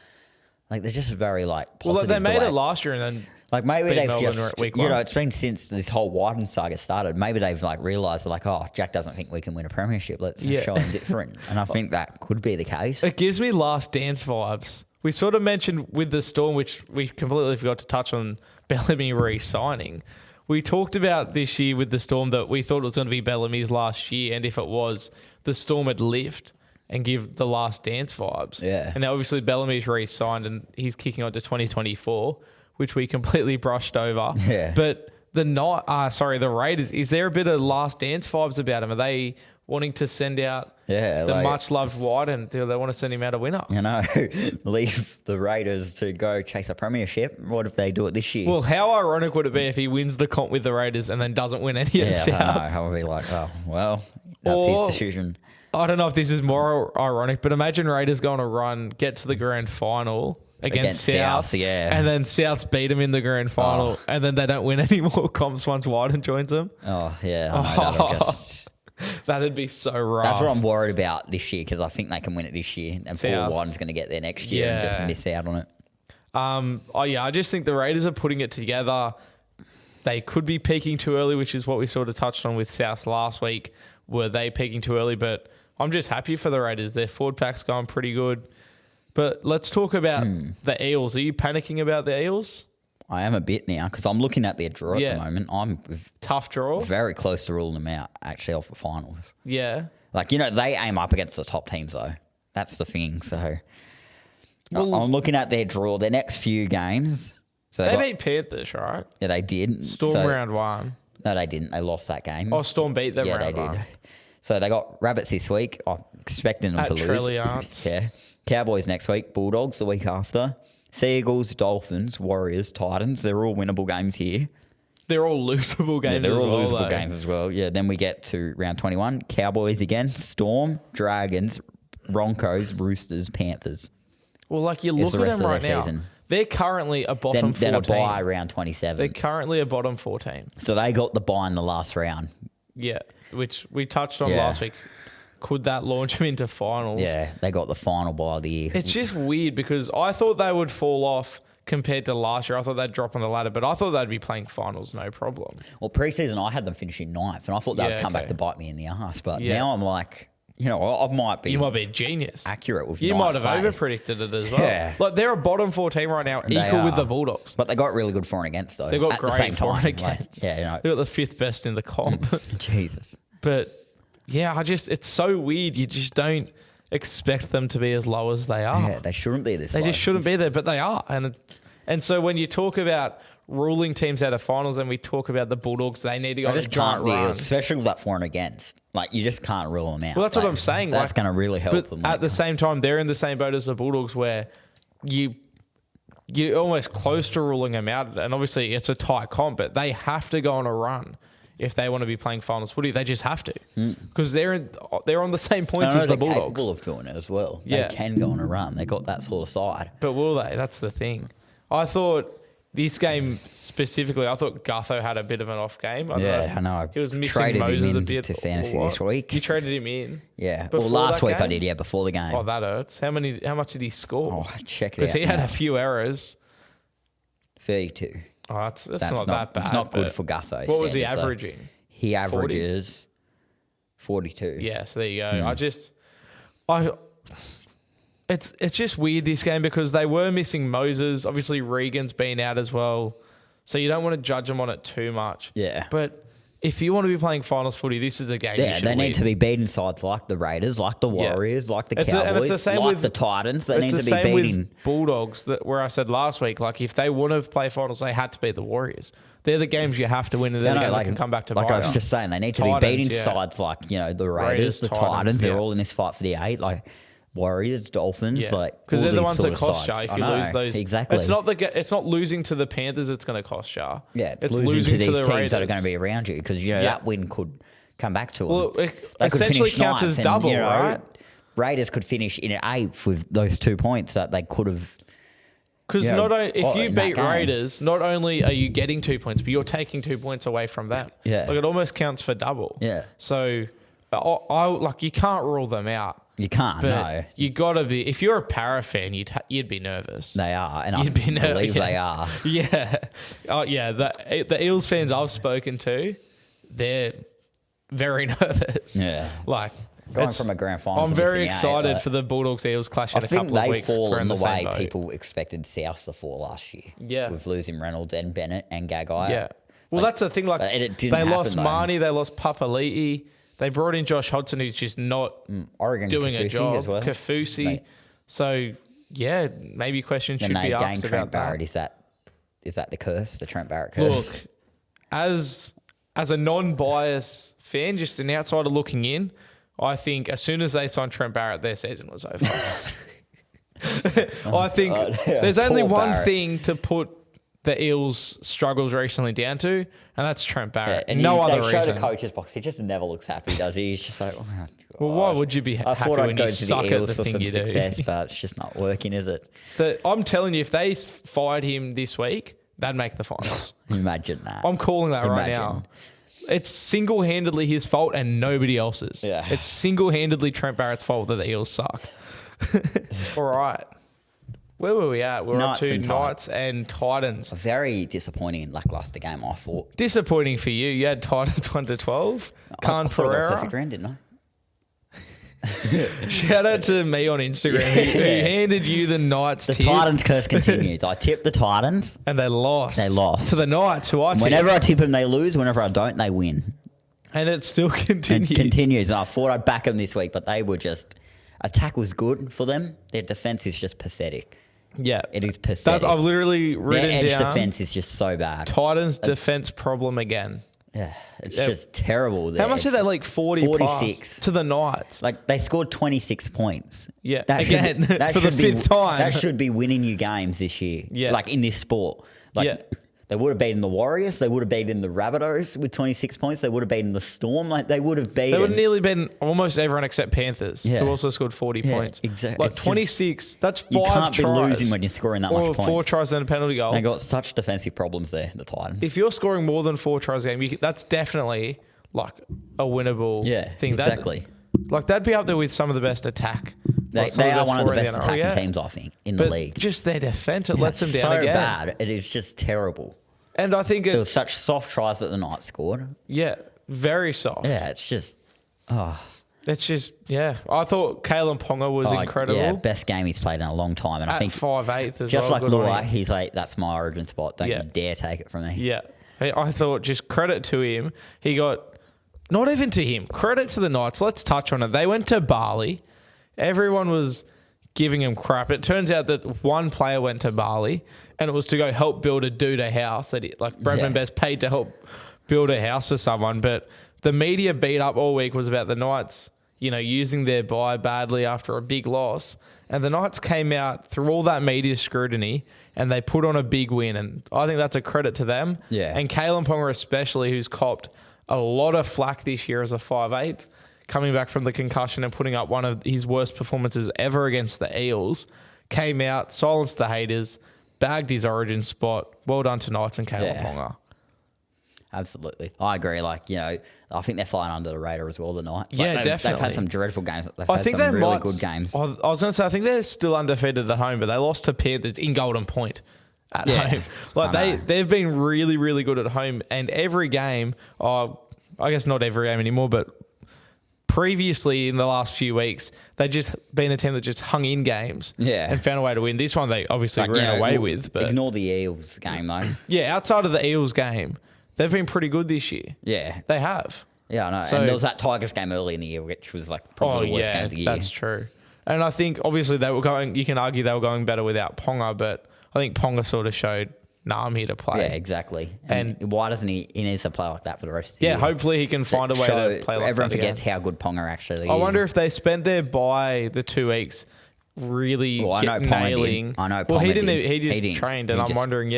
they're just very, positive. Well, they made it last year and then maybe they've just, week 1. It's been since this whole Wyden saga started. Maybe they've, realised, Jack doesn't think we can win a premiership. Let's show him different. And I think that could be the case. It gives me Last Dance vibes. We sort of mentioned with the Storm, which we completely forgot to touch on, Bellamy re-signing. We talked about this year with the Storm that we thought it was going to be Bellamy's last year, and if it was, the Storm would lift and give the Last Dance vibes. Yeah. And now obviously Bellamy's re-signed and he's kicking on to 2024, which we completely brushed over. Yeah. But the Raiders, is there a bit of last dance vibes about them? Are they wanting to send out the much-loved White, and do they want to send him out a winner? You know, leave the Raiders to go chase a premiership. What if they do it this year? Well, how ironic would it be if he wins the comp with the Raiders and then doesn't win any at South? I know. I would be like, oh, well, that's his decision. I don't know if this is more ironic, but imagine Raiders going to run, get to the grand final against South, and then South's beat them in the grand final, and then they don't win any more comps once Wyden joins them. Oh, yeah. I know, that'd be so rough. That's what I'm worried about this year, because I think they can win it this year, and Paul Wyden's going to get there next year and just miss out on it. I just think the Raiders are putting it together. They could be peaking too early, which is what we sort of touched on with South last week. Were they peaking too early? But I'm just happy for the Raiders. Their forward pack's going pretty good. But let's talk about the Eels. Are you panicking about the Eels? I am a bit now, because I'm looking at their draw at the moment. I'm tough draw. Very close to ruling them out, actually, off the finals. Yeah. Like, they aim up against the top teams, though. That's the thing. So I'm looking at their draw, their next few games. So they beat Panthers, right? Yeah, they did. Storm round 1. No, they didn't. They lost that game. Oh, Storm beat them round 1. Yeah, they did. So they got Rabbits this week. I'm expecting them to lose. Trilliants. Yeah. Cowboys next week. Bulldogs the week after. Seagulls, Dolphins, Warriors, Titans. They're all winnable games here. They're all losable games they're all losable games as well. Yeah, then we get to round 21. Cowboys again. Storm, Dragons, Broncos, Roosters, Panthers. Well, like you look at them right now. Season. They're currently a bottom 14. Then a bye round 27. They're currently a bottom 14. So they got the bye in the last round. Yeah, which we touched on last week. Could that launch them into finals? Yeah, they got the final bye of the year. It's just weird, because I thought they would fall off compared to last year. I thought they'd drop on the ladder, but I thought they'd be playing finals, no problem. Well, preseason, I had them finishing 9th, and I thought they'd come back to bite me in the ass. But now I'm like, I might be. You might be a genius. Accurate with you might have over-predicted it as well. Yeah. Like, they're a bottom 14 right now, equal with the Bulldogs. But they got really good for and against, though. They got great for and against. Like, they got the 5th best in the comp. Jesus. But yeah, it's so weird. You just don't expect them to be as low as they are. Yeah, they shouldn't be this low. They just shouldn't be there, but they are. And so when you talk about ruling teams out of finals, and we talk about the Bulldogs, they need to go on a giant run. Especially with that for and against. Like, you just can't rule them out. Well, that's what I'm saying. That's going to really help them. At the same time, they're in the same boat as the Bulldogs, where you're almost close to ruling them out. And obviously, it's a tight comp, but they have to go on a run if they want to be playing finals footy. They just have to, because they're on the same points as the Bulldogs. They're capable of doing it as well. Yeah. They can go on a run. They got that sort of side. But will they? That's the thing. I thought this game specifically, I thought Gutho had a bit of an off game. I know. He was missing Moses a bit to fantasy this week. You traded him in. Yeah. Well, last week I did. Before the game. Oh, that hurts. How much did he score? Oh, check it out. Because he had a few errors. 32. Oh, that's not that bad. It's not good for Gutho. What was he averaging? He averages 42. Yeah, so there you go. It's just weird, this game, because they were missing Moses. Obviously, Regan's been out as well. So you don't want to judge them on it too much. Yeah. But if you want to be playing finals footy, this is a game you should they need to be beating sides like the Raiders, like the Warriors, like the Cowboys, the Titans. They need to be beating. It's the same with Bulldogs, where I said last week, like, if they want to play finals, they had to beat the Warriors. They're the games you have to win, and they're the games that can come back to bite. Like I was just saying, they need to be beating sides like, the Raiders, the Titans. They're all in this fight for the 8. Like, Warriors, Dolphins, because they're the ones that cost you if you lose those. Exactly. It's not losing to the Panthers that's going to cost you. Yeah, it's losing to these teams that are going to be around you, because that win could come back to them. Well, it essentially counts as double, right? Raiders could finish in 8th with those 2 points that they could have. Because if you beat Raiders, not only are you getting 2 points, but you're taking 2 points away from them. Yeah, like, it almost counts for double. Yeah. So, you can't rule them out. You can't, no. You got to be. If you're a Para fan, you'd be nervous. They are, and I believe they are. Yeah. Oh, yeah. The Eels fans I've spoken to, they're very nervous. Yeah. Like, going from a grand final. I'm very excited for the Bulldogs Eels clash in a couple of weeks. I think they fall in the way people expected South to fall last year. Yeah. With losing Reynolds and Bennett and Gagai. Yeah. Well, that's the thing. Like, they lost Marnie, they lost Papali'i. They brought in Josh Hutchison, who's just not doing a job. As well. Kafusi. So, maybe questions should be asked about Trent Barrett, that. is that is that the curse, the Trent Barrett curse? Look, as a non-biased fan, just an outsider looking in, I think as soon as they signed Trent Barrett, their season was over. I think there's only one thing to put the Eels' struggles recently down to, and that's Trent Barrett. And no other reason. They show the coach's box. He just never looks happy, does he? He's just like, oh, gosh. Well, why would you be happy when you suck at the thing you do? Success, but it's just not working, is it? I'm telling you, if they fired him this week, they'd make the finals. Imagine that. I'm calling that right now. It's single-handedly his fault and nobody else's. Yeah. It's single-handedly Trent Barrett's fault that the Eels suck. All right. Where were we at? We're up to Knights and Titans. A very disappointing and lackluster game, I thought. Disappointing for you. You had Titans 1-12. I Pereira. Perfect round, didn't I? Shout out to me on Instagram who handed you the Knights tip. The Titans curse continues. I tipped the Titans. And they lost. To the Knights, who I tipped. Whenever I tip them, they lose. Whenever I don't, they win. And it still continues. It continues. I thought I'd back them this week, but they were just... Attack was good for them. Their defence is just pathetic. Yeah. It is pathetic. I've literally written down... Their edge defence is just so bad. Titans' defence problem again. Yeah, it's just terrible. How much are they, like 46 plus to the Knights? Like, they scored 26 points. Yeah, that again, for the fifth time. That should be winning you games this year. Yeah. Like, in this sport. Like, they would have beaten the Warriors. They would have beaten the Rabbitohs with 26 points. They would have beaten the Storm. Like, they would have beaten... They would have nearly beaten almost everyone except Panthers, who also scored 40 points. Exactly. Like, 26, that's 5 tries. You can't be losing when you're scoring that much points. Or 4 tries and a penalty goal. They got such defensive problems there, the Titans. If you're scoring more than 4 tries a game, that's definitely, like, a winnable thing. Exactly. They'd be up there with some of the best attack. They are one of the best attacking teams, I think, in the league. Just their defence, it lets them down again. So bad. It is just terrible. And I think there were such soft tries that the Knights scored. Yeah, very soft. Yeah, it's just... It's just, I thought Kalen Ponga was incredible. Yeah, best game he's played in a long time. And I think 5'8" as just well. Just like Luai, he's like, that's my origin spot. Don't you dare take it from me. Yeah. I thought just credit to him. He got... Not even to him. Credit to the Knights. Let's touch on it. They went to Bali. Everyone was giving him crap. It turns out that one player went to Bali and it was to go help build a dude a house. Brendan Best paid to help build a house for someone. But the media beat up all week was about the Knights, using their bye badly after a big loss. And the Knights came out through all that media scrutiny and they put on a big win. And I think that's a credit to them. Yeah. And Kalen Ponga especially, who's copped a lot of flack this year as a 5'8", coming back from the concussion and putting up one of his worst performances ever against the Eels, came out, silenced the haters, bagged his origin spot. Well done to Knights and Kalen Ponga. Absolutely. I agree. I think they're flying under the radar as well tonight. Definitely. They've had some dreadful games. They've had some really good games. I was going to say, I think they're still undefeated at home, but they lost to Panthers in Golden Point at home. They've been really, really good at home. And every game, I guess not every game anymore, but previously in the last few weeks, they've just been a team that just hung in games and found a way to win. This one they obviously ran away with. But ignore the Eels game, though. Yeah, outside of the Eels game, they've been pretty good this year. Yeah. They have. Yeah, I know. And there was that Tigers game early in the year, which was probably the worst game of the year. That's true. And I think obviously you can argue they were going better without Ponga, but I think Ponga sort of showed, I'm here to play. Yeah, exactly. And why doesn't he needs to play like that for the rest of the year? Yeah, hopefully he can find a way to play like that. Everyone forgets how good Ponga actually is. I wonder if they spent their bye the 2 weeks really nailing. I know Ponga Well, he did. just trained, and I'm wondering,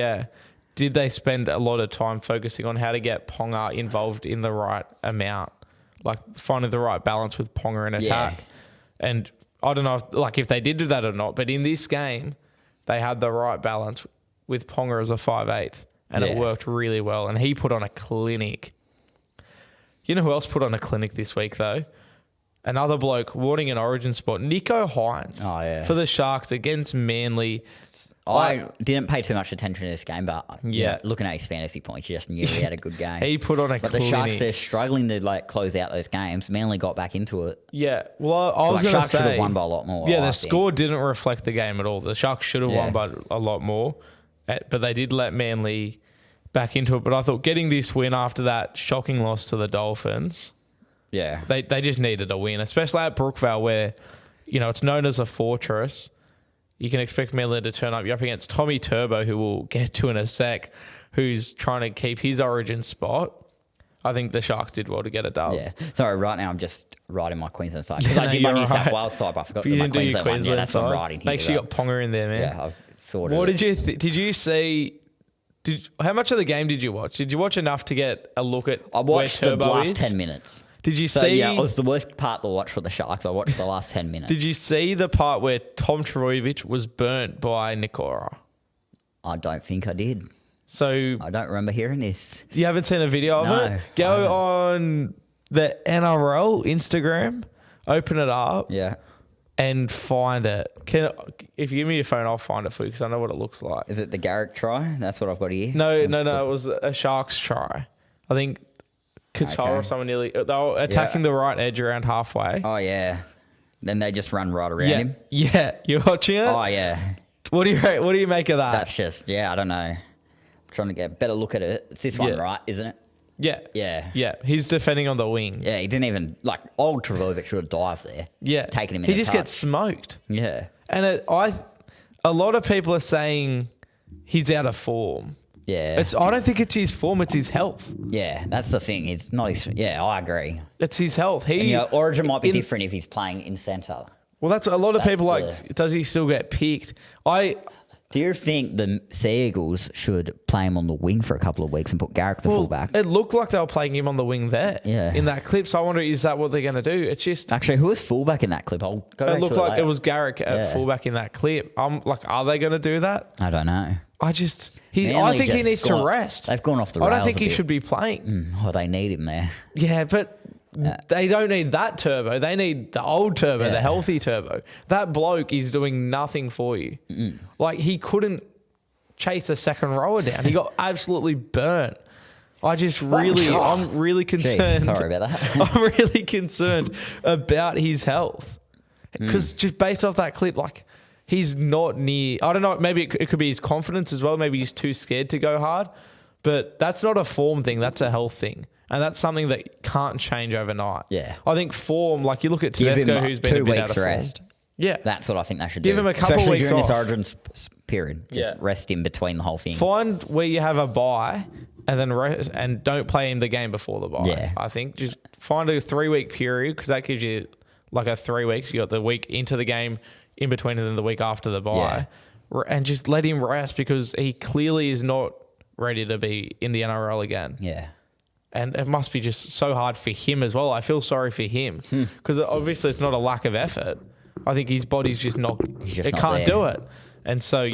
did they spend a lot of time focusing on how to get Ponga involved in the right amount? Like finding the right balance with Ponga in attack. And I don't know if they did do that or not, but in this game, they had the right balance with Ponga as a 5'8", and it worked really well. And he put on a clinic. You know who else put on a clinic this week, though? Another bloke wanting an origin spot, Nico Hines. Oh, yeah. For the Sharks against Manly. I didn't pay too much attention to this game, but looking at his fantasy points, you just knew he had a good game. He put on a clinic. But the Sharks, they're struggling to close out those games. Manly got back into it. Yeah, well, I was going to say... Sharks should have won by a lot more. Yeah, the score didn't reflect the game at all. The Sharks should have won by a lot more, but they did let Manly back into it. But I thought getting this win after that shocking loss to the Dolphins... Yeah. They just needed a win, especially at Brookvale where, it's known as a fortress. you can expect Manly to turn up. You're up against Tommy Turbo, who we'll get to in a sec, who's trying to keep his origin spot. I think the Sharks did well to get a dub. Yeah. Sorry, right now I'm just writing my Queensland side. Because I did my New South Wales side, but I forgot you my didn't do your Queensland one. Yeah, that's what I'm writing here. Make sure you got Ponga in there, man. Yeah, I've sorted What it. did you did you see? How much of the game did you watch? Did you watch enough to get a look at I watched where the Turbo last is? 10 minutes. Did you So, see? yeah, it was the worst part to watch for the Sharks. I watched the last 10 minutes. Did you see the part where Tom Trbojevic was burnt by Nikora? I don't think I did. So I don't remember hearing this. you haven't seen a video of No, it? Go on the NRL Instagram, open it up, Yeah. and find it. If you give me your phone, I'll find it for you because I know what it looks like. Is it the Garrick try? That's what I've got here. No. It was a Sharks try. I think Qatar or someone nearly. They were attacking the right edge around halfway. Oh, yeah. Then they just run right around him. Yeah. You're watching it? Oh, yeah. What do you make of that? That's just, I don't know. I'm trying to get a better look at it. It's this one, right? Isn't it? Yeah. Yeah. Yeah. He's defending on the wing. Yeah, he didn't even, old Trbojevic should have dived there. Yeah. Taking him in He a just touch. gets smoked. Yeah. And a lot of people are saying he's out of form. Yeah. I don't think it's his form, it's his health. Yeah, that's the thing. It's not his, I agree. It's his health. Origin might be different if he's playing in centre. Well, that's a lot of people does he still get picked? Do you think the Sea Eagles should play him on the wing for a couple of weeks and put Garrick the fullback? It looked like they were playing him on the wing there in that clip. So I wonder, is that what they're going to do? It's just... Actually, who was fullback in that clip? I'll go back to it looked like later. it was Garrick at fullback in that clip. I'm like, are they going to do that? I don't know. I think he needs to rest. They've gone off the I rails don't think a he bit. should be playing. They need him there. Yeah, but they don't need that Turbo. They need the old Turbo, the healthy Turbo. That bloke is doing nothing for you. Like, he couldn't chase a second rower down. He got absolutely burnt. I'm really concerned. Jeez, sorry about that. I'm really concerned about his health. Because just based off that clip, he's not near... I don't know, maybe it could be his confidence as well. Maybe he's too scared to go hard. But that's not a form thing. That's a health thing. And that's something that can't change overnight. Yeah. I think form, you look at Give him Tedesco, who's been 2 a bit weeks out of form. rest. Yeah. That's what I think they should do. Give him a couple Especially weeks during off. this Origin period. Just rest him between the whole thing. Find where you have a bye and then rest, and don't play him the game before the bye. Yeah. I think just find a 3-week period because that gives you a 3 weeks. You got the week into the game in between and then the week after the bye. And just let him rest because he clearly is not ready to be in the NRL again. Yeah. And it must be just so hard for him as well. I feel sorry for him because obviously it's not a lack of effort. I think his body's just not, it can't do it. And so,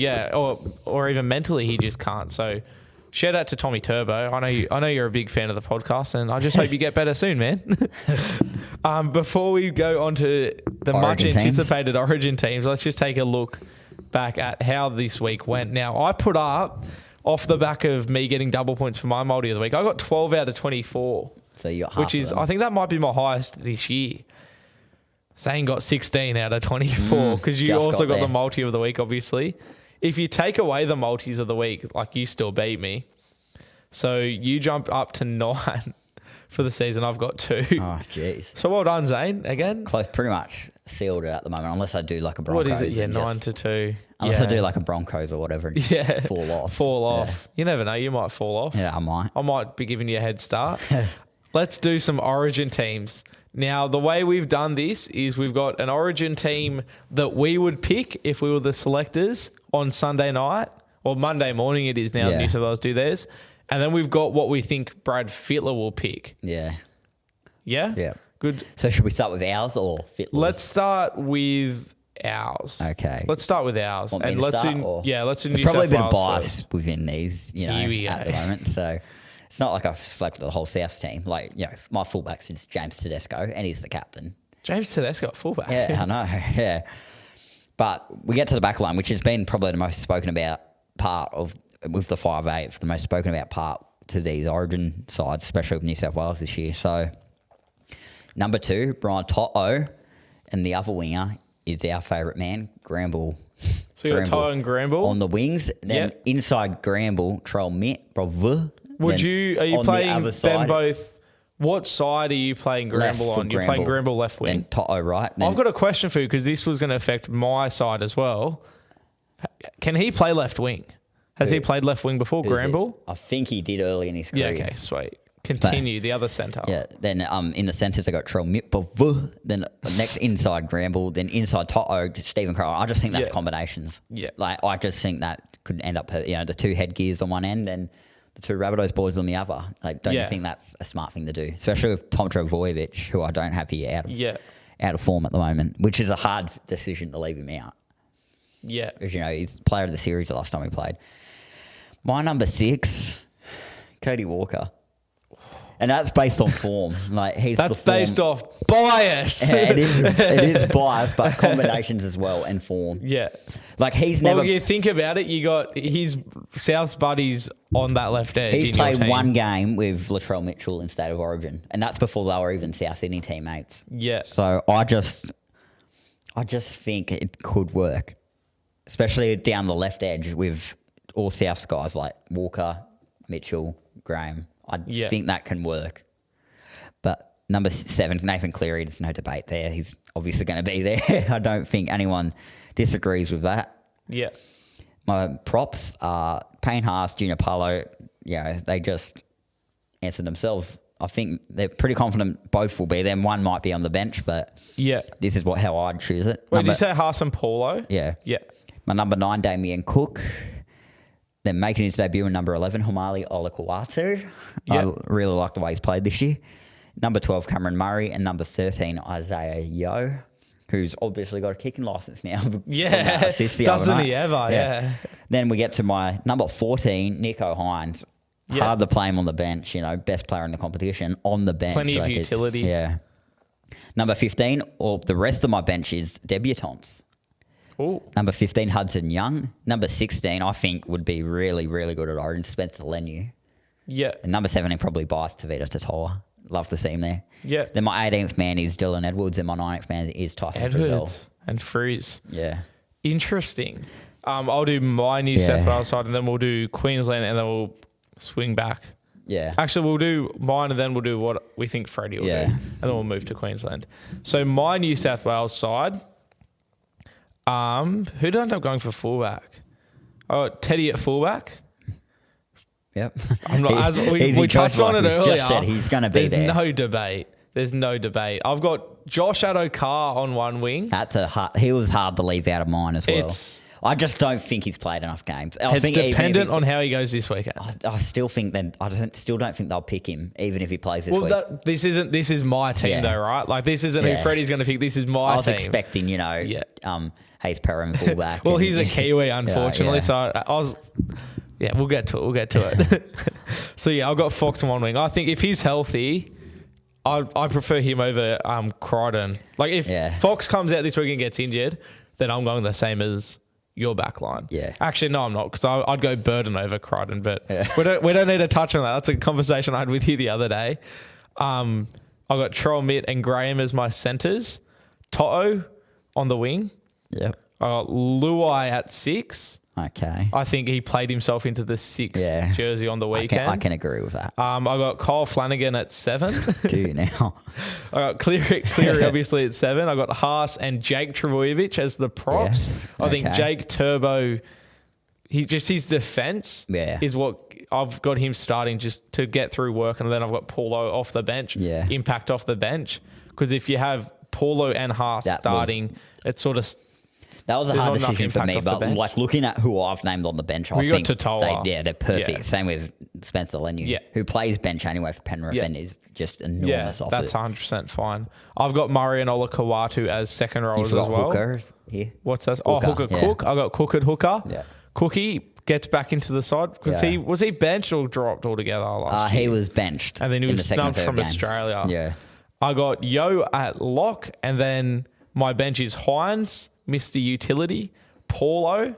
or even mentally he just can't. So shout out to Tommy Turbo. I know you're a big fan of the podcast and I just hope you get better soon, man. Before we go on to the much anticipated Origin teams, let's just take a look back at how this week went. Now, I put up, off the back of me getting double points for my multi of the week, I got 12 out of 24. So you got half which is, I think that might be my highest this year. Zane got 16 out of 24 because you also got the multi of the week, obviously. If you take away the multis of the week, you still beat me. So you jumped up to 9 for the season. I've got 2. Oh, jeez. So well done, Zane, again. Close, pretty much sealed it at the moment, unless I do a Broncos. What is it? Yeah, 9 to 2. Unless I do a Broncos or whatever and just fall off. Fall off. You never know. You might fall off. Yeah, I might. I might be giving you a head start. Let's do some Origin teams. Now, the way we've done this is we've got an Origin team that we would pick if we were the selectors on Sunday night, or Monday morning it is now, New South Wales do theirs. And then we've got what we think Brad Fittler will pick. Yeah. Yeah? Yeah. Good. So should we start with ours or Fittler's? Let's start with ours. Okay. Let's start with ours. Want me to start, or? Let's do There's New probably a South bit of Wales bias first. within these, at the moment. So it's not like I've selected the whole South team. My fullback's is James Tedesco, and he's the captain. James Tedesco, fullback. Yeah, I know. Yeah. But we get to the back line, which has been probably the most spoken about part of, with the 5'8", the most spoken about part to these Origin sides, especially with New South Wales this year. So number 2, Brian Toto, and the other winger is our favourite man, Gramble. So you got Toto and Gramble on the wings. Then inside Gramble, Trell Mitt, bravo. Are you playing them both? What side are you playing Gramble on? You're playing Gramble left wing. Then Toto right. I've got a question for you because this was going to affect my side as well. Can he play left wing? Has he played left wing before, Granville? I think he did early in his career. Yeah, okay, sweet. Continue, the other centre. Yeah, then in the centres I got Trell Mitbov, then next inside Granville, then inside Toto, Stephen Crow. I just think that's combinations. Yeah. Like, I just think that could end up, the two headgears on one end and the two Rabbitohs boys on the other. Like, don't you think that's a smart thing to do? Especially with Tom Trbojevic, who I don't have here out of form at the moment, which is a hard decision to leave him out. Yeah. Because, he's player of the series the last time we played. My number 6, Cody Walker. And that's based on form. Like, that's based off bias. Yeah, it is bias, but combinations as well and form. Yeah. Like, he's never... Well, you think about it, you got his South's buddies on that left edge. He's played one game with Latrell Mitchell in State of Origin, and that's before they were even South Sydney teammates. Yeah. So I just think it could work, especially down the left edge with all South's guys like Walker, Mitchell, Graham. I think that can work. But number 7, Nathan Cleary, there's no debate there. He's obviously going to be there. I don't think anyone disagrees with that. Yeah. My props are Payne Haas, Junior Paulo. They just answered themselves. I think they're pretty confident both will be there. One might be on the bench, but this is how I'd choose it. Wait, did you say Haas and Paulo? Yeah. Yeah. My number 9, Damien Cook. Then making his debut in number 11, Homali Olakau'atu. I really like the way he's played this year. Number 12, Cameron Murray. And number 13, Isaiah Yeo, who's obviously got a kicking license now. Yeah, doesn't he ever? Yeah. Then we get to my number 14, Nico Hines. Yeah. Hard to play him on the bench, best player in the competition on the bench. Plenty of utility. Yeah. Number 15, the rest of my bench is debutants. Ooh. Number 15, Hudson Young. Number 16, I think, would be really, really good at Origin, Spencer Leniu. Yeah. And number 17, probably biased Tavita Totola. Love to see him there. Yeah. Then my 18th man is Dylan Edwards, and my 19th man is Tyson Frizzell. And Freeze. Yeah. Interesting. I'll do my New South Wales side, and then we'll do Queensland, and then we'll swing back. Yeah. Actually, we'll do mine, and then we'll do what we think Freddie will do, and then we'll move to Queensland. So my New South Wales side... who did I end up going for fullback? Oh, Teddy at fullback. Yep. I'm not, as we touched on it earlier. Just said he's going to be there. There's no debate. I've got Josh Addo-Carr on one wing. He was hard to leave out of mine as well. I just don't think he's played enough games. It's dependent on how he goes this weekend. I still think still don't think they'll pick him even if he plays this week. This is my team though, right? Like, this isn't who Freddie's going to pick. This is my team. I was expecting, Hayes Perham fullback. Well, he's a Kiwi, unfortunately. So I was. Yeah, we'll get to it. So I've got Fox on one wing. I think if he's healthy, I prefer him over Crichton. Like, if Fox comes out this week and gets injured, then I'm going the same as your back line. Yeah. Actually, no, I'm not, because I'd go Burden over Crichton, but we don't need to touch on that. That's a conversation I had with you the other day. I got Troll, Mitt and Graham as my centres. Toto on the wing. Yep. I got Luai at 6. Okay. I think he played himself into the 6 jersey on the weekend. I can agree with that. I got Kyle Flanagan at 7. Do you now? I got Cleary obviously at 7. I got Haas and Jake Trbojevic as the props. I think Jake Turbo, his defense is what I've got him starting just to get through work, and then I've got Paulo off the bench, impact off the bench, because if you have Paulo and Haas starting, it's sort of... That was a hard decision for me, but like looking at who I've named on the bench, I think they're perfect. Yeah. Same with Spencer Leniu, who plays bench anyway for Penrith and is just enormous off that's 100% fine. I've got Murray and Olakau'atu as second rollers as well. Hookers here. What's that? Hooker Cook. I got Cook at hooker. Yeah. Cookie gets back into the side because was he benched or dropped altogether last year? He was benched, and then he was snubbed from Australia. Yeah. I got Yo at lock, and then my bench is Hines, Mr. Utility, Paulo,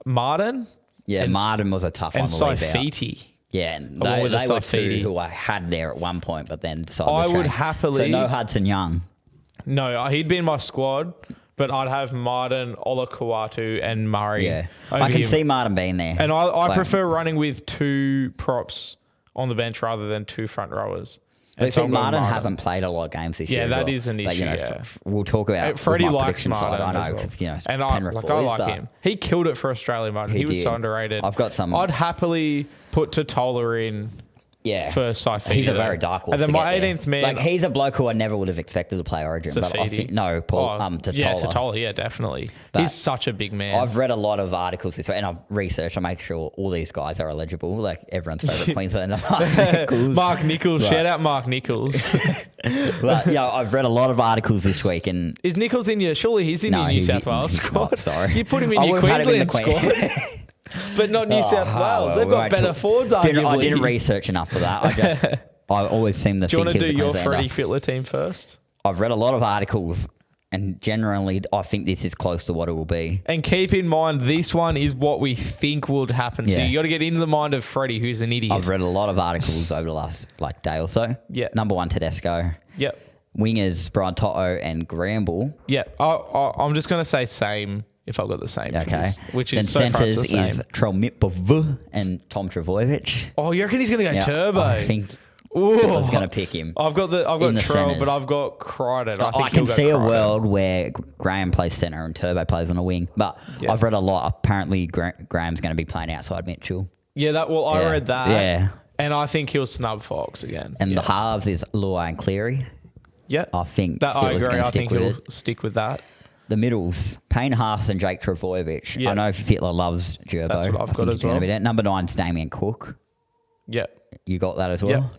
Martin. Yeah, Martin was a tough one to leave out. Saifiti. Yeah, and they were two who I had there at one point, but then decided to would happily... So no Hudson Young. No, he'd be in my squad, but I'd have Martin, Olakau'atu and Murray. Yeah, I can see Martin being there. And I prefer running with 2 props on the bench rather than 2 front rowers. But see, Martin hasn't played a lot of games this year. Yeah, that is an issue. We'll talk about Freddie likes Martin. I know, as well. because and Penrith boys, I like him. He killed it for Australia, Martin. He was so underrated. I've got some. I'd happily put Totola in. Yeah, for Saifidi. He's a very dark horse. And then my 18th man, like he's a bloke who I never would have expected to play Origin. Saifidi. But I think Totola. Yeah, Totola. Yeah, definitely. But he's such a big man. I've read a lot of articles this way, and I've researched. I make sure all these guys are eligible. Like everyone's favorite Queenslander, Mark Nichols. Shout out Mark Nichols. But I've read a lot of articles this week, and is Nichols in your? Surely he's in your New South Wales squad. Not, sorry, you put him in your Queensland squad. But not New South Wales. They've got better forwards, arguably. I didn't research enough for that. I always seem to think. Do you want to do your Freddie Fittler team first? I've read a lot of articles, and generally, I think this is close to what it will be. And keep in mind, this one is what we think would happen. So you got to get into the mind of Freddie, who's an idiot. I've read a lot of articles over the last day or so. Yeah. Number 1, Tedesco. Yep. Wingers, Brian Toto and Gramble. Yeah. I'm just going to say same. If I've got the same, okay. Which is then so centres is Trell Mitbov and Tom Trbojevic. Oh, you reckon he's going to go turbo? I think Fittler's going to pick him. I've got Trell, but I've got Crichton. I can see a world where Graham plays centre and Turbo plays on a wing. But I've read a lot. Apparently, Graham's going to be playing outside Mitchell. Yeah, I read that. Yeah, and I think he'll snub Fox again. And the halves is Luai and Cleary. Yeah, I think that I agree. I think he'll stick with that. The middles, Payne Haas and Jake Trbojevic. Yep. I know Fittler loves Gerbo. That's what I've got as well. Number 9's Damien Cook. Yeah. You got that as well?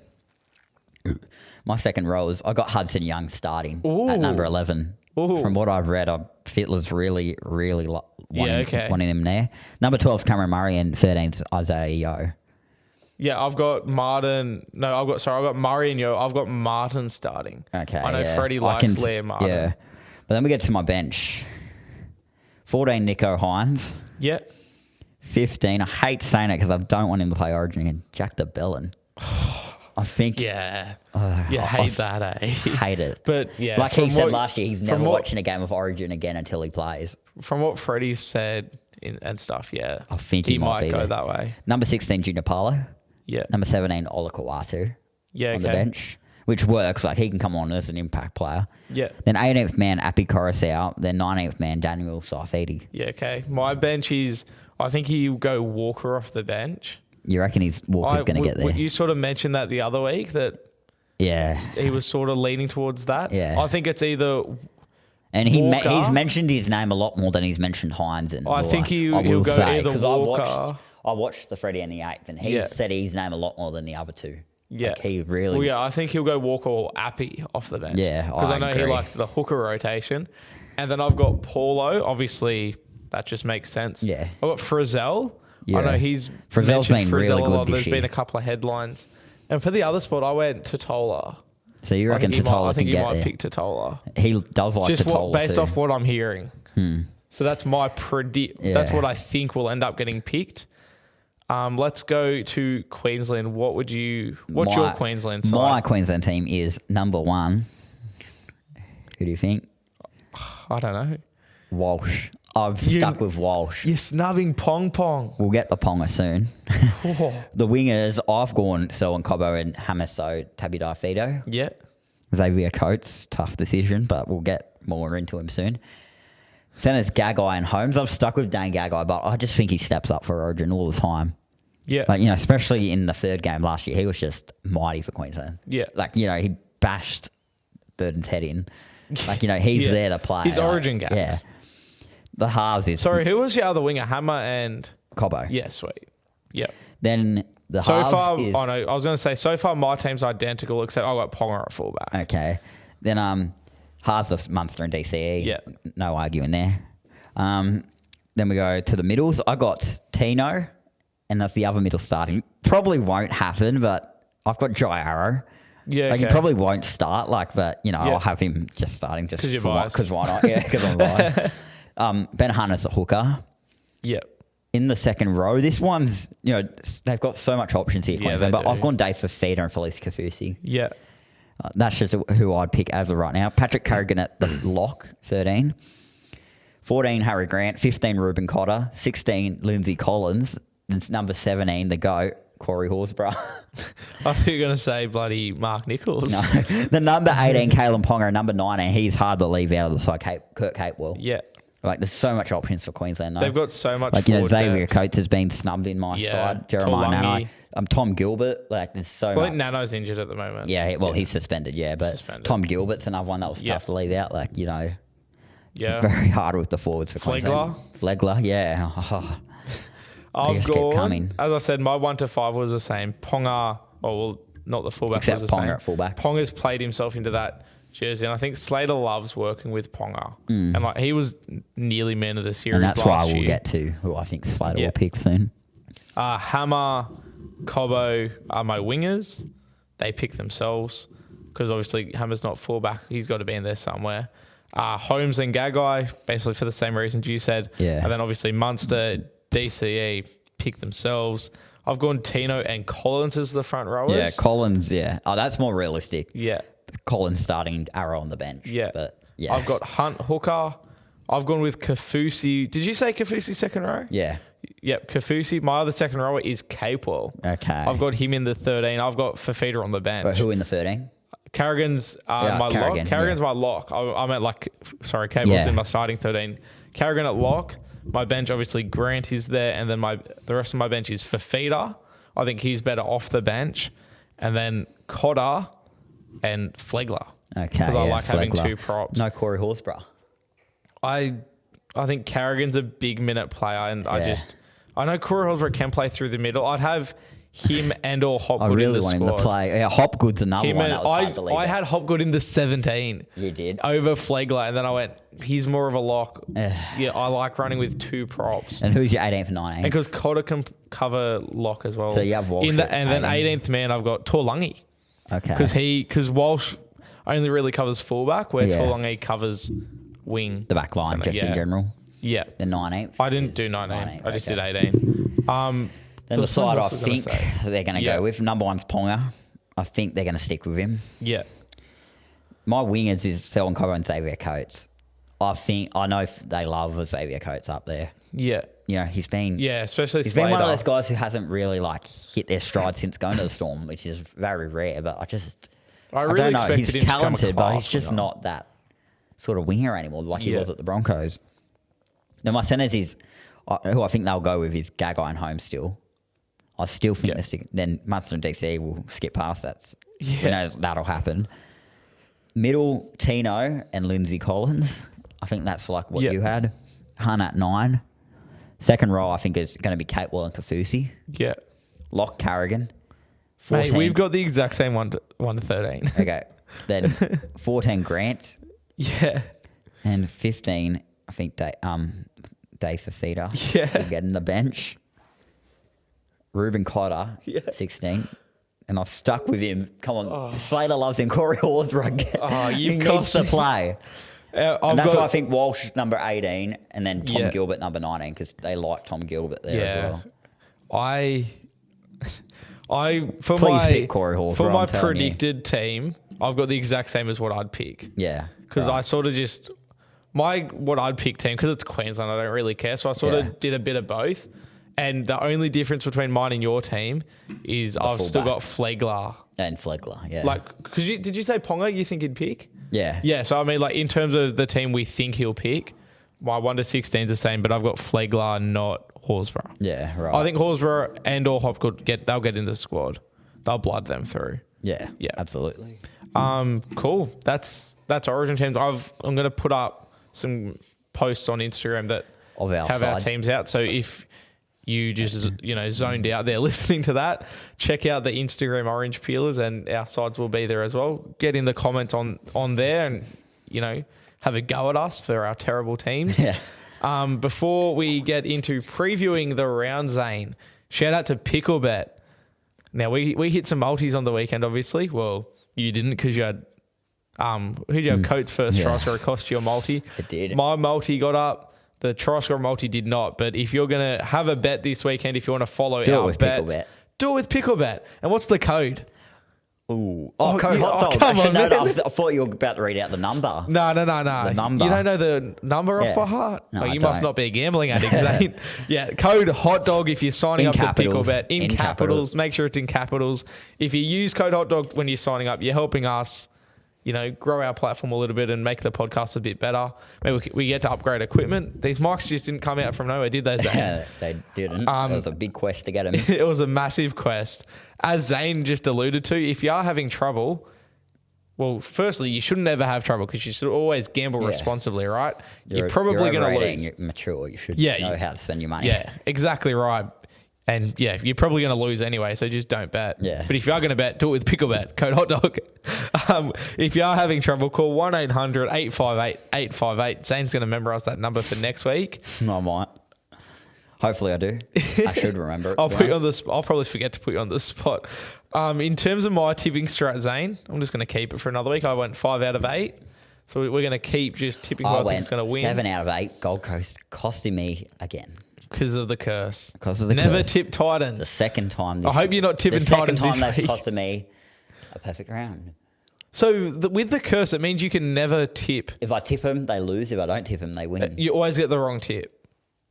Yep. My second row is I got Hudson Young starting at number 11. Ooh. From what I've read, Fittler's really wanting him there. Number 12's Cameron Murray and 13's Isaiah Yeo. Yeah, I've got Martin. No, I've got Murray and Yeo. I've got Martin starting. Okay. I know Freddie likes Liam Martin. Yeah. But then we get to my bench. 14, Nico Hines. Yeah. 15, I hate saying it because I don't want him to play Origin again. Jack de Belin. I think. Yeah. You hate that, eh? Hate it. But yeah. Like he said last year, he's never watching a game of Origin again until he plays. From what Freddie said and stuff, yeah. I think he might go that way. Number 16, Junior Paulo. Yeah. Number 17, Ola Kawatu. Yeah, on the bench. Which works, like he can come on as an impact player. Yeah. Then 18th man, Api Coruscant. Then 19th man, Daniel Saifidi. Yeah, okay. My bench is, I think he'll go Walker off the bench. You reckon Walker's going to get there? You sort of mentioned that the other week that he was sort of leaning towards that. Yeah. I think it's either and he's mentioned his name a lot more than he's mentioned Hines. And I think he'll go either Walker. I watched the Freddie and the 8th and he said his name a lot more than the other two. Yeah. Like he really... Well, yeah, I think he'll go Walker or Appy off the bench. Yeah, because I know agree. he likes the hooker rotation. And then I've got Paulo. Obviously, that just makes sense. Yeah. I've got Frizzell. Yeah. I know he's Frizzell's been really good this There's year. been a couple of headlines. And for the other spot, I went Totola. So you reckon Totola can get there? I think he might pick Totola. He does like Totola based off what I'm hearing. So that's my That's what I think will end up getting picked. Let's go to Queensland. What's your Queensland side? My Queensland team is number 1. Who do you think? I don't know. Walsh. I've stuck with Walsh. You're snubbing Pong Pong. We'll get the Ponga soon. The wingers, I've gone Selwyn Cobbo and Hamiso Tabuai-Fidow. Yeah. Xavier Coates, tough decision, but we'll get more into him soon. Centers Gagai and Holmes. I've stuck with Dane Gagai, but I just think he steps up for Origin all the time. Yeah. Like, especially in the third game last year, he was just mighty for Queensland. Yeah. Like, he bashed Burton's head in. Like, he's there to play. His Origin games. Yeah. The halves is... Sorry, who was your other winger? Hammer and... Cobbo. Yeah, sweet. Yep. Then the halves is... I was going to say, so far my team's identical, except I got Ponga at fullback. Okay. Then halves of Munster and DCE. Yeah. No arguing there. Then we go to the middles. I got Tino, and that's the other middle starting. Probably won't happen, but I've got Jai Arrow. Yeah, Like, he probably won't start, but, I'll have him just starting just because why not? Yeah, because I'm biased. Ben Hunter's a hooker. Yep. In the second row, this one's, they've got so much options here, Queensland, but I've gone Dave Fafita and Felice Kafusi. Yeah. That's just who I'd pick as of right now. Patrick Carrigan at the lock, 13. 14, Harry Grant. 15, Ruben Cotter. 16, Lindsay Collins. And number 17, the GOAT, Corey Horsburgh. I thought you were going to say bloody Mark Nichols. No. The number 18, Kalen Ponga, and number 19, he's hard to leave out of the side, Kurt Capewell. Yeah. Like, there's so much options for Queensland, though. They've got so much. Like, Xavier Coates has been snubbed in my side. Jeremiah Taulagi. Nano. Tom Gilbert. Like, there's so much. I think Nano's injured at the moment. Yeah, he's suspended, but Tom Gilbert's another one that was tough to leave out. Like, very hard with the forwards for Queensland. Flegler, yeah. I've gone, as I said, my 1 to 5 was the same. Ponga, not the fullback, except was the Ponga same. At fullback. Ponga's played himself into that jersey, and I think Slater loves working with Ponga. And like he was nearly man of the series. And that's last why year. we'll get to who I think Slater will pick soon. Hammer, Cobbo are my wingers. They pick themselves because obviously Hammer's not fullback. He's got to be in there somewhere. Holmes and Gagai, basically for the same reasons you said. Yeah. And then obviously Munster, DCE pick themselves. I've gone Tino and Collins as the front rowers. Yeah, Collins, yeah. Oh, that's more realistic. Yeah. Collins starting Arrow on the bench. Yeah. But yeah. I've got Hunt hooker. I've gone with Kafusi. Did you say Kafusi second row? Yeah. Yep, Kafusi. My other second rower is Capewell. Okay. I've got him in the 13. I've got Fafita on the bench. But who in the 13? Carrigan's my lock. Carrigan's my lock. I meant Capewell's in my starting 13. Carrigan at lock. My bench, obviously, Grant is there, and then the rest of my bench is Fafita. I think he's better off the bench. And then Cotter and Flegler. Okay, because I like having Flegler. 2 props. No Corey Horsburgh. I think Carrigan's a big minute player, and I know Corey Horsburgh can play through the middle. I'd have him and or Hopgood in the squad. I really want him to play. Yeah, Hopgood's another one that was hard to leave. I had Hopgood in the 17. You did? Over Flegler, and then I went, he's more of a lock. Yeah, I like running with 2 props. And who's your 18th and 19th? Because Cotter can cover lock as well. So you have Walsh. And then 18th man, I've got Taulagi. Okay. Because Walsh only really covers fullback, where Taulagi covers wing. The back line, in general. Yeah. The 19th. I didn't do 19th. I just did 18. Then the side I think they're going to go with, number 1's Ponga. I think they're going to stick with him. Yeah. My wingers is Selwyn Cobbo and Xavier Coates. I know they love Xavier Coates up there. Yeah. He's been... Yeah, especially He's been one of those guys who hasn't really, hit their stride since going to the Storm, which is very rare, but I really don't know. expected He's him to talented, become a but he's just not that sort of winger anymore like he was at the Broncos. Now, my centers is... who I think they'll go with is Gagai and Holmes still. I still think then Munster and DC will skip past that. We know that'll happen. Middle, Tino and Lindsay Collins. I think that's what you had. Hunt at 9. Second row, I think, is going to be Capewell and Kafusi. Yeah. Lock Carrigan. 14. Mate, we've got the exact same 1 to 13. Okay. Then 14, Grant. Yeah. And 15, I think, Dave Fafita. Yeah. Will get in the bench. Ruben Cotter, 16. And I've stuck with him. Come on. Slater loves him. Corey Horsburgh. He needs to play. And that's why I think Walsh number 18 and then Tom Gilbert number 19 because they like Tom Gilbert there as well. Please pick Corey Horsburgh. For my predicted team, I've got the exact same as what I'd pick. Yeah. Because I sort of just... what I'd pick team, because it's Queensland, I don't really care. So I sort of did a bit of both. And the only difference between mine and your team is I've still got Flegler. And Flegler, yeah. Did you say Ponga you think he'd pick? Yeah. Yeah, so I mean, in terms of the team we think he'll pick, my 1 to 16 is the same, but I've got Flegler, not Horsburgh. Yeah, right. I think Horsburgh and or Hopgood they'll get in the squad. They'll blood them through. Yeah, absolutely. Cool. That's Origin teams. I'm going to put up some posts on Instagram that have our teams out. So if you just, zoned out there listening to that, check out the Instagram Orange Peelers and our sides will be there as well. Get in the comments on there and, have a go at us for our terrible teams. Yeah. Before we get into previewing the round, Zane, shout out to Picklebet. Now, we hit some multis on the weekend, obviously. Well, you didn't because you had... who'd you have? Coates first try score cost you a multi. It did. My multi got up. The try score multi did not. But if you're going to have a bet this weekend, if you want to follow our bets, do it with Picklebet. And what's the code? Ooh. Oh, code hot dog. come on, man. I thought you were about to read out the number. No. The number. You don't know the number off by heart? No, you I must don't. not be a gambling addict, Zane. Yeah, code hot dog if you're signing In up capitals. to Picklebet. In capitals. Make sure it's in capitals. If you use code hot dog when you're signing up, you're helping us, grow our platform a little bit and make the podcast a bit better. Maybe we get to upgrade equipment. These mics just didn't come out from nowhere, did they, Zane? Yeah, they didn't. It was a big quest to get them. It was a massive quest. As Zane just alluded to, if you are having trouble, well, firstly, you shouldn't ever have trouble because you should always gamble responsibly, right? You're probably going to lose. You're mature. You should Yeah, know how to spend your money. Yeah, exactly right. And yeah, you're probably going to lose anyway, so just don't bet. Yeah. But if you are going to bet, do it with Picklebet, code hot dog. If you are having trouble, call 1-800-858-858. Zane's going to memorize that number for next week. I might. Hopefully I do. I should remember it. I'll put you on the spot. I'll probably forget to put you on the spot. In terms of my tipping strat, Zane, I'm just going to keep it for another week. I went 5 out of 8. So we're going to keep just tipping who I think is going to win. 7 out of 8. Gold Coast costing me again. Because of the curse. Never tip Titans. The second time. I hope you're not tipping Titans The second time this they've week. costed me a perfect round. So with the curse, it means you can never tip. If I tip them, they lose. If I don't tip them, they win. You always get the wrong tip.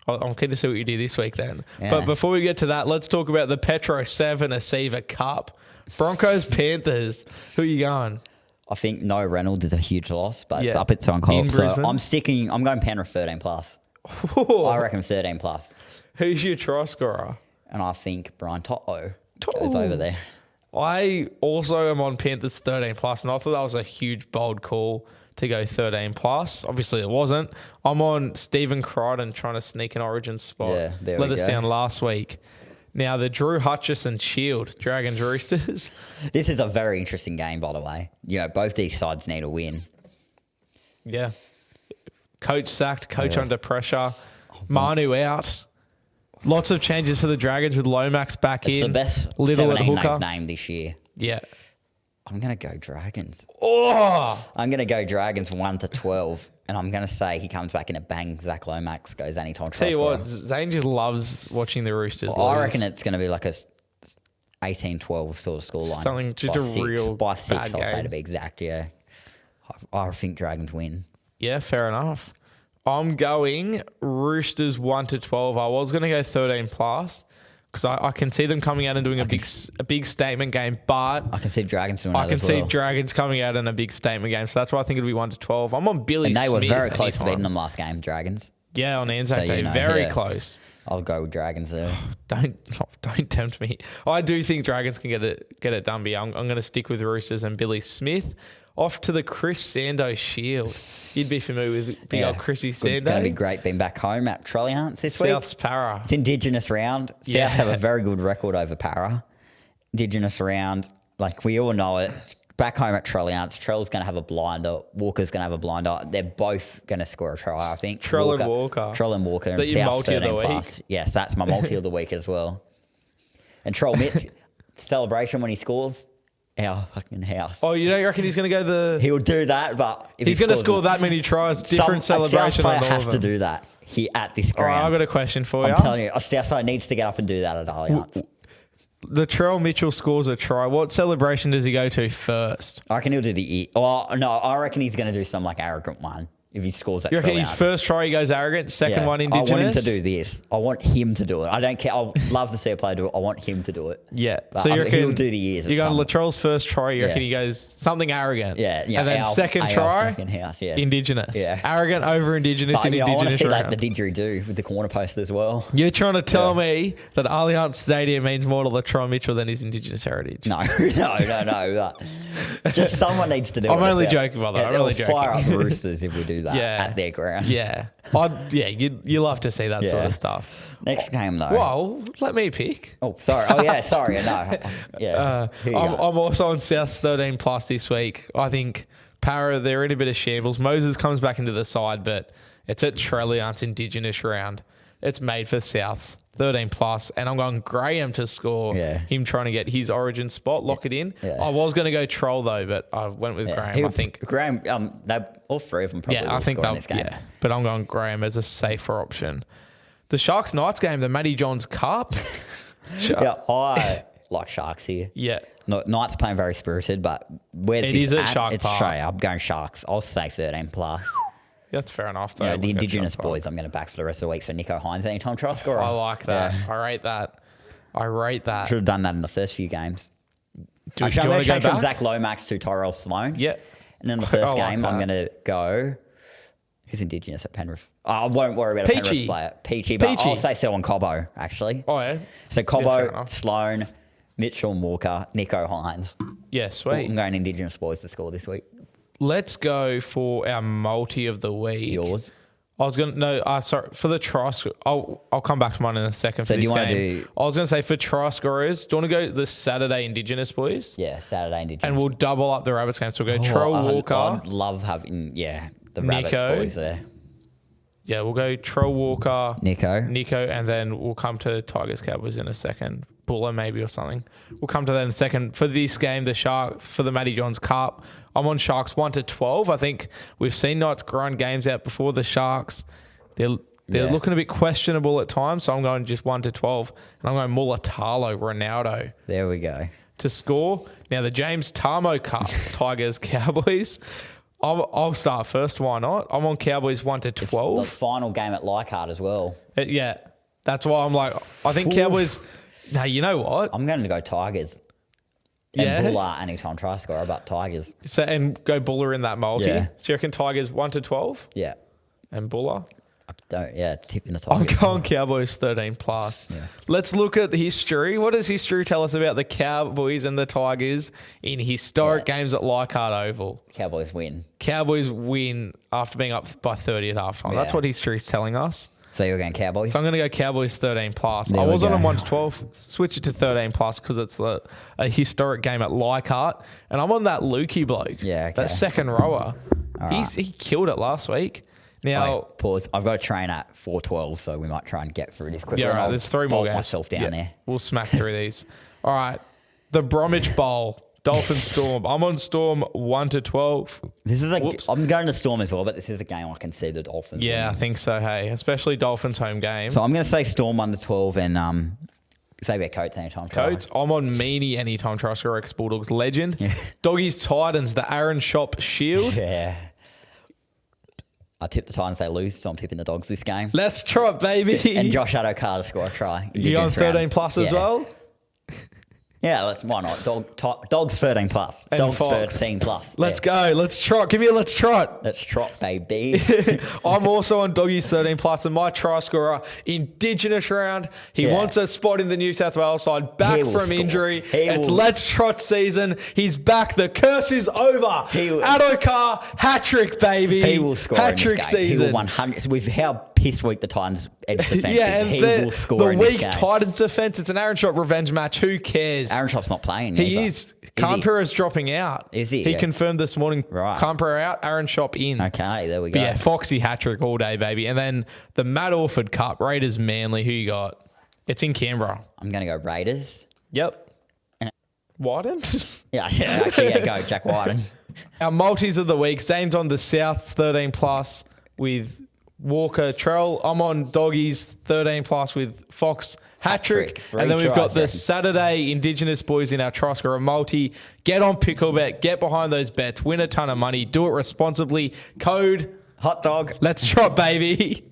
I'm keen to see what you do this week then. Yeah. But before we get to that, let's talk about the Petro Civoniceva Cup. Broncos, Panthers. Who are you going? I think no Reynolds is a huge loss, but it's Yeah. up its own In comp. So Brisbane? I'm going Penrith 13 plus. I reckon 13 plus. Who's your try scorer? And I think Brian Toto goes over there. I also am on Panthers 13 plus, and I thought that was a huge bold call to go 13 plus. Obviously, it wasn't. I'm on Stephen Crichton trying to sneak an Origin spot. Yeah, there Let we us go. down last week. Now the Drew Hutchison Shield, Dragons Roosters. This is a very interesting game, by the way. Both these sides need a win. Yeah. Coach sacked, coach under pressure. Manu out. Lots of changes for the Dragons with Lomax back It's in. the best Little at 17 hooker. they've named this year. Yeah. I'm going to go Dragons. Oh, I'm going to go Dragons 1 to 12. And I'm going to say he comes back in a bang. Zach Lomax goes anytime. tell you what, Zane just loves watching the Roosters lose. I reckon it's going to be like a 18-12 sort of scoreline. Something just by a six. real By 6, bad I'll say game. to be exact, yeah. I think Dragons win. Yeah, fair enough. I'm going Roosters 1 to 12. I was going to go 13 plus because I can see them coming out and doing a big statement game, but I can see Dragons doing I that can as see well. Dragons coming out in a big statement game. So that's why I think it'll be 1 to 12. I'm on Billy And they Smith. were very close to anytime. beating them last game, Dragons. Yeah, on Anzac So, Day. you know, Very yeah. close. I'll go with Dragons there. Don't tempt me. I do think Dragons can get it done, but I'm going to stick with Roosters and Billy Smith. Off to the Chris Sandow Shield. You'd be familiar with big old Chrissy Sandow. It's going to be great being back home at Trelliance this week. South's Para. It's Indigenous round. Yeah. Souths have a very good record over Para. Indigenous round, like we all know it. It's back home at Trelliance. Trell's going to have a blinder. Walker's going to have a blinder. They're both going to score a try, I think. Trell and Walker. Trell and Walker. Is that And your South's multi of the 13 week? plus. Yes, that's my multi of the week as well. And Trell Mitts, celebration when he scores. Our fucking house. Oh, you don't reckon he's going to go He'll do that, but if He's he going to scores score that many tries, different a South celebration player on all has of to them. do that here at this All right, ground. I've got a question for you. I'm telling you, a Southside needs to get up and do that at Allianz. Latrell Mitchell scores a try. What celebration does he go to first? I reckon he'll do the... Oh, no, I reckon he's going to do some like arrogant one if he scores that You reckon his Allianz. first try he goes arrogant, second one Indigenous? I want him to do this. I want him to do it. I don't care. I'll love to see a player do it. I want him to do it. Yeah. But So you reckon he'll do the years. You got at some- Latrell's first try. You reckon Yeah. he goes something arrogant. Yeah. And then second try, fucking house, yeah. Indigenous. Yeah. Arrogant over Indigenous But, in I want to Indigenous see round. like the didgeridoo with the corner post as well. You're trying to tell me that Allianz Stadium means more to Latrell Mitchell than his Indigenous heritage. No. But just someone needs to do it. I'm only It's joking, by the way. I'm It'll only joking. fire up the Roosters if we do that Yeah. at their ground. Yeah. You love to see that sort Yeah. of stuff. Next game though. Well, let me pick. Oh, sorry. Oh, yeah. Sorry. No. Yeah. Here you I'm go. also on South's 13 plus this week. I think Para, they're in a bit of shambles. Moses comes back into the side, but it's at Trelliance Indigenous round. It's made for Souths. 13 plus, and I'm going Graham to score. Yeah. Him trying to get his Origin spot, lock it in. Yeah. I was going to go Troll though, but I went with Graham. I think. Graham. All three of them probably. Yeah, I will think score in they'll. this game. Yeah, but I'm going Graham as a safer option. The Sharks Knights game, the Matty Johns Cup. Yeah, like Sharks here. Yeah. Knights playing very spirited, but where's It this is at at? Shark It's Park. Australia. I'm going Sharks. I'll say 13 plus. That's fair enough, though. You know, the Look at Indigenous Shark Park. boys I'm going to back for the rest of the week. So Nico Hines, anytime try scorer. I like that. Yeah. I rate that. I rate that. Should have done that in the first few games. Do Actually, I'm you going want to to go change from back? Zach Lomax to Tyrell Sloan. Yeah. And then the I first like game, I'm that. going to go... Who's Indigenous at Penrith? Oh, I won't worry about a Peachy. Penrith player. Peachy, but Peachy. I'll say Selwyn Cobbo, actually. Oh, yeah. So Yeah, fair Cobbo, enough. Sloan, Mitchell Walker, Nico Hines. Yeah, sweet. I'm going Indigenous boys to score this week. Let's go for our multi of the week. Yours. I was going to, sorry, for the try score, I'll come back to mine in a second So for do this you wanna game. do- I was going to say for try scorers, do you want to go the Saturday Indigenous boys? Yeah, Saturday Indigenous. And we'll double up the Rabbits game. So we'll go Oh, Trell I'd Walker. love having, the Nico. Rabbits boys there. Yeah, we'll go Trell Walker, Nico. and then we'll come to Tigers Cowboys in a second. Buller maybe or something. We'll come to that in a second. For this game, for the Matty Johns Cup, I'm on Sharks 1 to 12. I think we've seen Knights grind games out before. The Sharks, they're looking a bit questionable at times, so I'm going just 1 to 12. And I'm going Mulatalo, Ronaldo There we go. to score. Now, the James Tamou Cup, Tigers Cowboys. I'll start first. Why not? I'm on Cowboys 1 to It's 12. the final game at Leichhardt as well. Yeah, that's why I'm like, I think Oof. Cowboys. Now, you know what? I'm going to go Tigers. And Yeah. Buller anytime try scorer, but Tigers. So, and go Buller in that multi. Yeah. So, you reckon Tigers 1 to 12 Yeah. and Buller? Tipping the I'm Tigers. going Cowboys 13 plus. Yeah. Let's look at the history. What does history tell us about the Cowboys and the Tigers in historic games at Leichhardt Oval? Cowboys win. Cowboys win after being up by 30 at halftime. That's Yeah. what history's telling us. So you're going Cowboys? So I'm going to go Cowboys 13 plus. There I we was on go. a 1 to 12. Switch it to 13 plus because it's a historic game at Leichhardt. And I'm on that Lukey bloke. Yeah, okay. That second rower. right. He killed it last week. Now, Wait, pause. I've got a train at 4:12, so we might try and get through this quickly. yeah, and right, I'll there's 3 more bolt games. myself down there. We'll smack through these. All right. The Bromwich Bowl, Dolphin Storm. I'm on Storm 1 to 12. This is Whoops. I'm going to Storm as well, but this is a game I can see the Dolphins. Yeah, I winning. think so, hey. Especially Dolphins home game. So I'm going to say Storm 1 to 12 and Xavier Coates anytime try. Coates. I'm on Meany anytime try scorer, ex-Bulldogs legend. Doggies Titans, the Aaron Schoupp Shield. Yeah. I tip the Titans, they lose, so I'm tipping the Dogs this game. Let's try it, baby. And Josh Adokar to score a try. You on Indigenous round. 13 plus as Yeah. well? Yeah, why not? Dogs 13 plus. And Dogs Fox. 13 plus. Let's go. Let's try it. Give me a let's try it. Let's trot, baby. I'm also on Doggies 13 plus, and my try scorer, Indigenous round. He Yeah. wants a spot in the New South Wales side, back He will from score. injury. He It's will- let's trot season. He's back. The curse is over. He will- Adokar, hat trick, baby. He will score hat in this trick game. season. He will 100. With how pissed weak the Titans' edge defense yeah, is, and he the, will score the in this weak game. Titans defense. It's an Aaron Schoupp revenge match. Who cares? Aaron Schopp's not playing. He either. is. he? Kampera's dropping out. Is he? He Yeah. confirmed this morning. Right. Kampera out, Aaron Schoupp in. Okay, there we But go. yeah, Foxy hat trick all day, baby. And then the Matt Orford Cup, Raiders Manly. Who you got? It's in Canberra. I'm going to go Raiders. Yep. And- Wyden? Actually, go Jack Wyden. Our multis of the week. Zane's on the South 13 plus with Walker Trell. I'm on Doggies 13 plus with Fox hat trick. Hat-trick. And then we've got Three the tries, Saturday Indigenous boys in our try scorer multi. Get on Picklebet. Get behind those bets. Win a ton of money. Do it responsibly. Code Hot dog. Let's Trot, baby.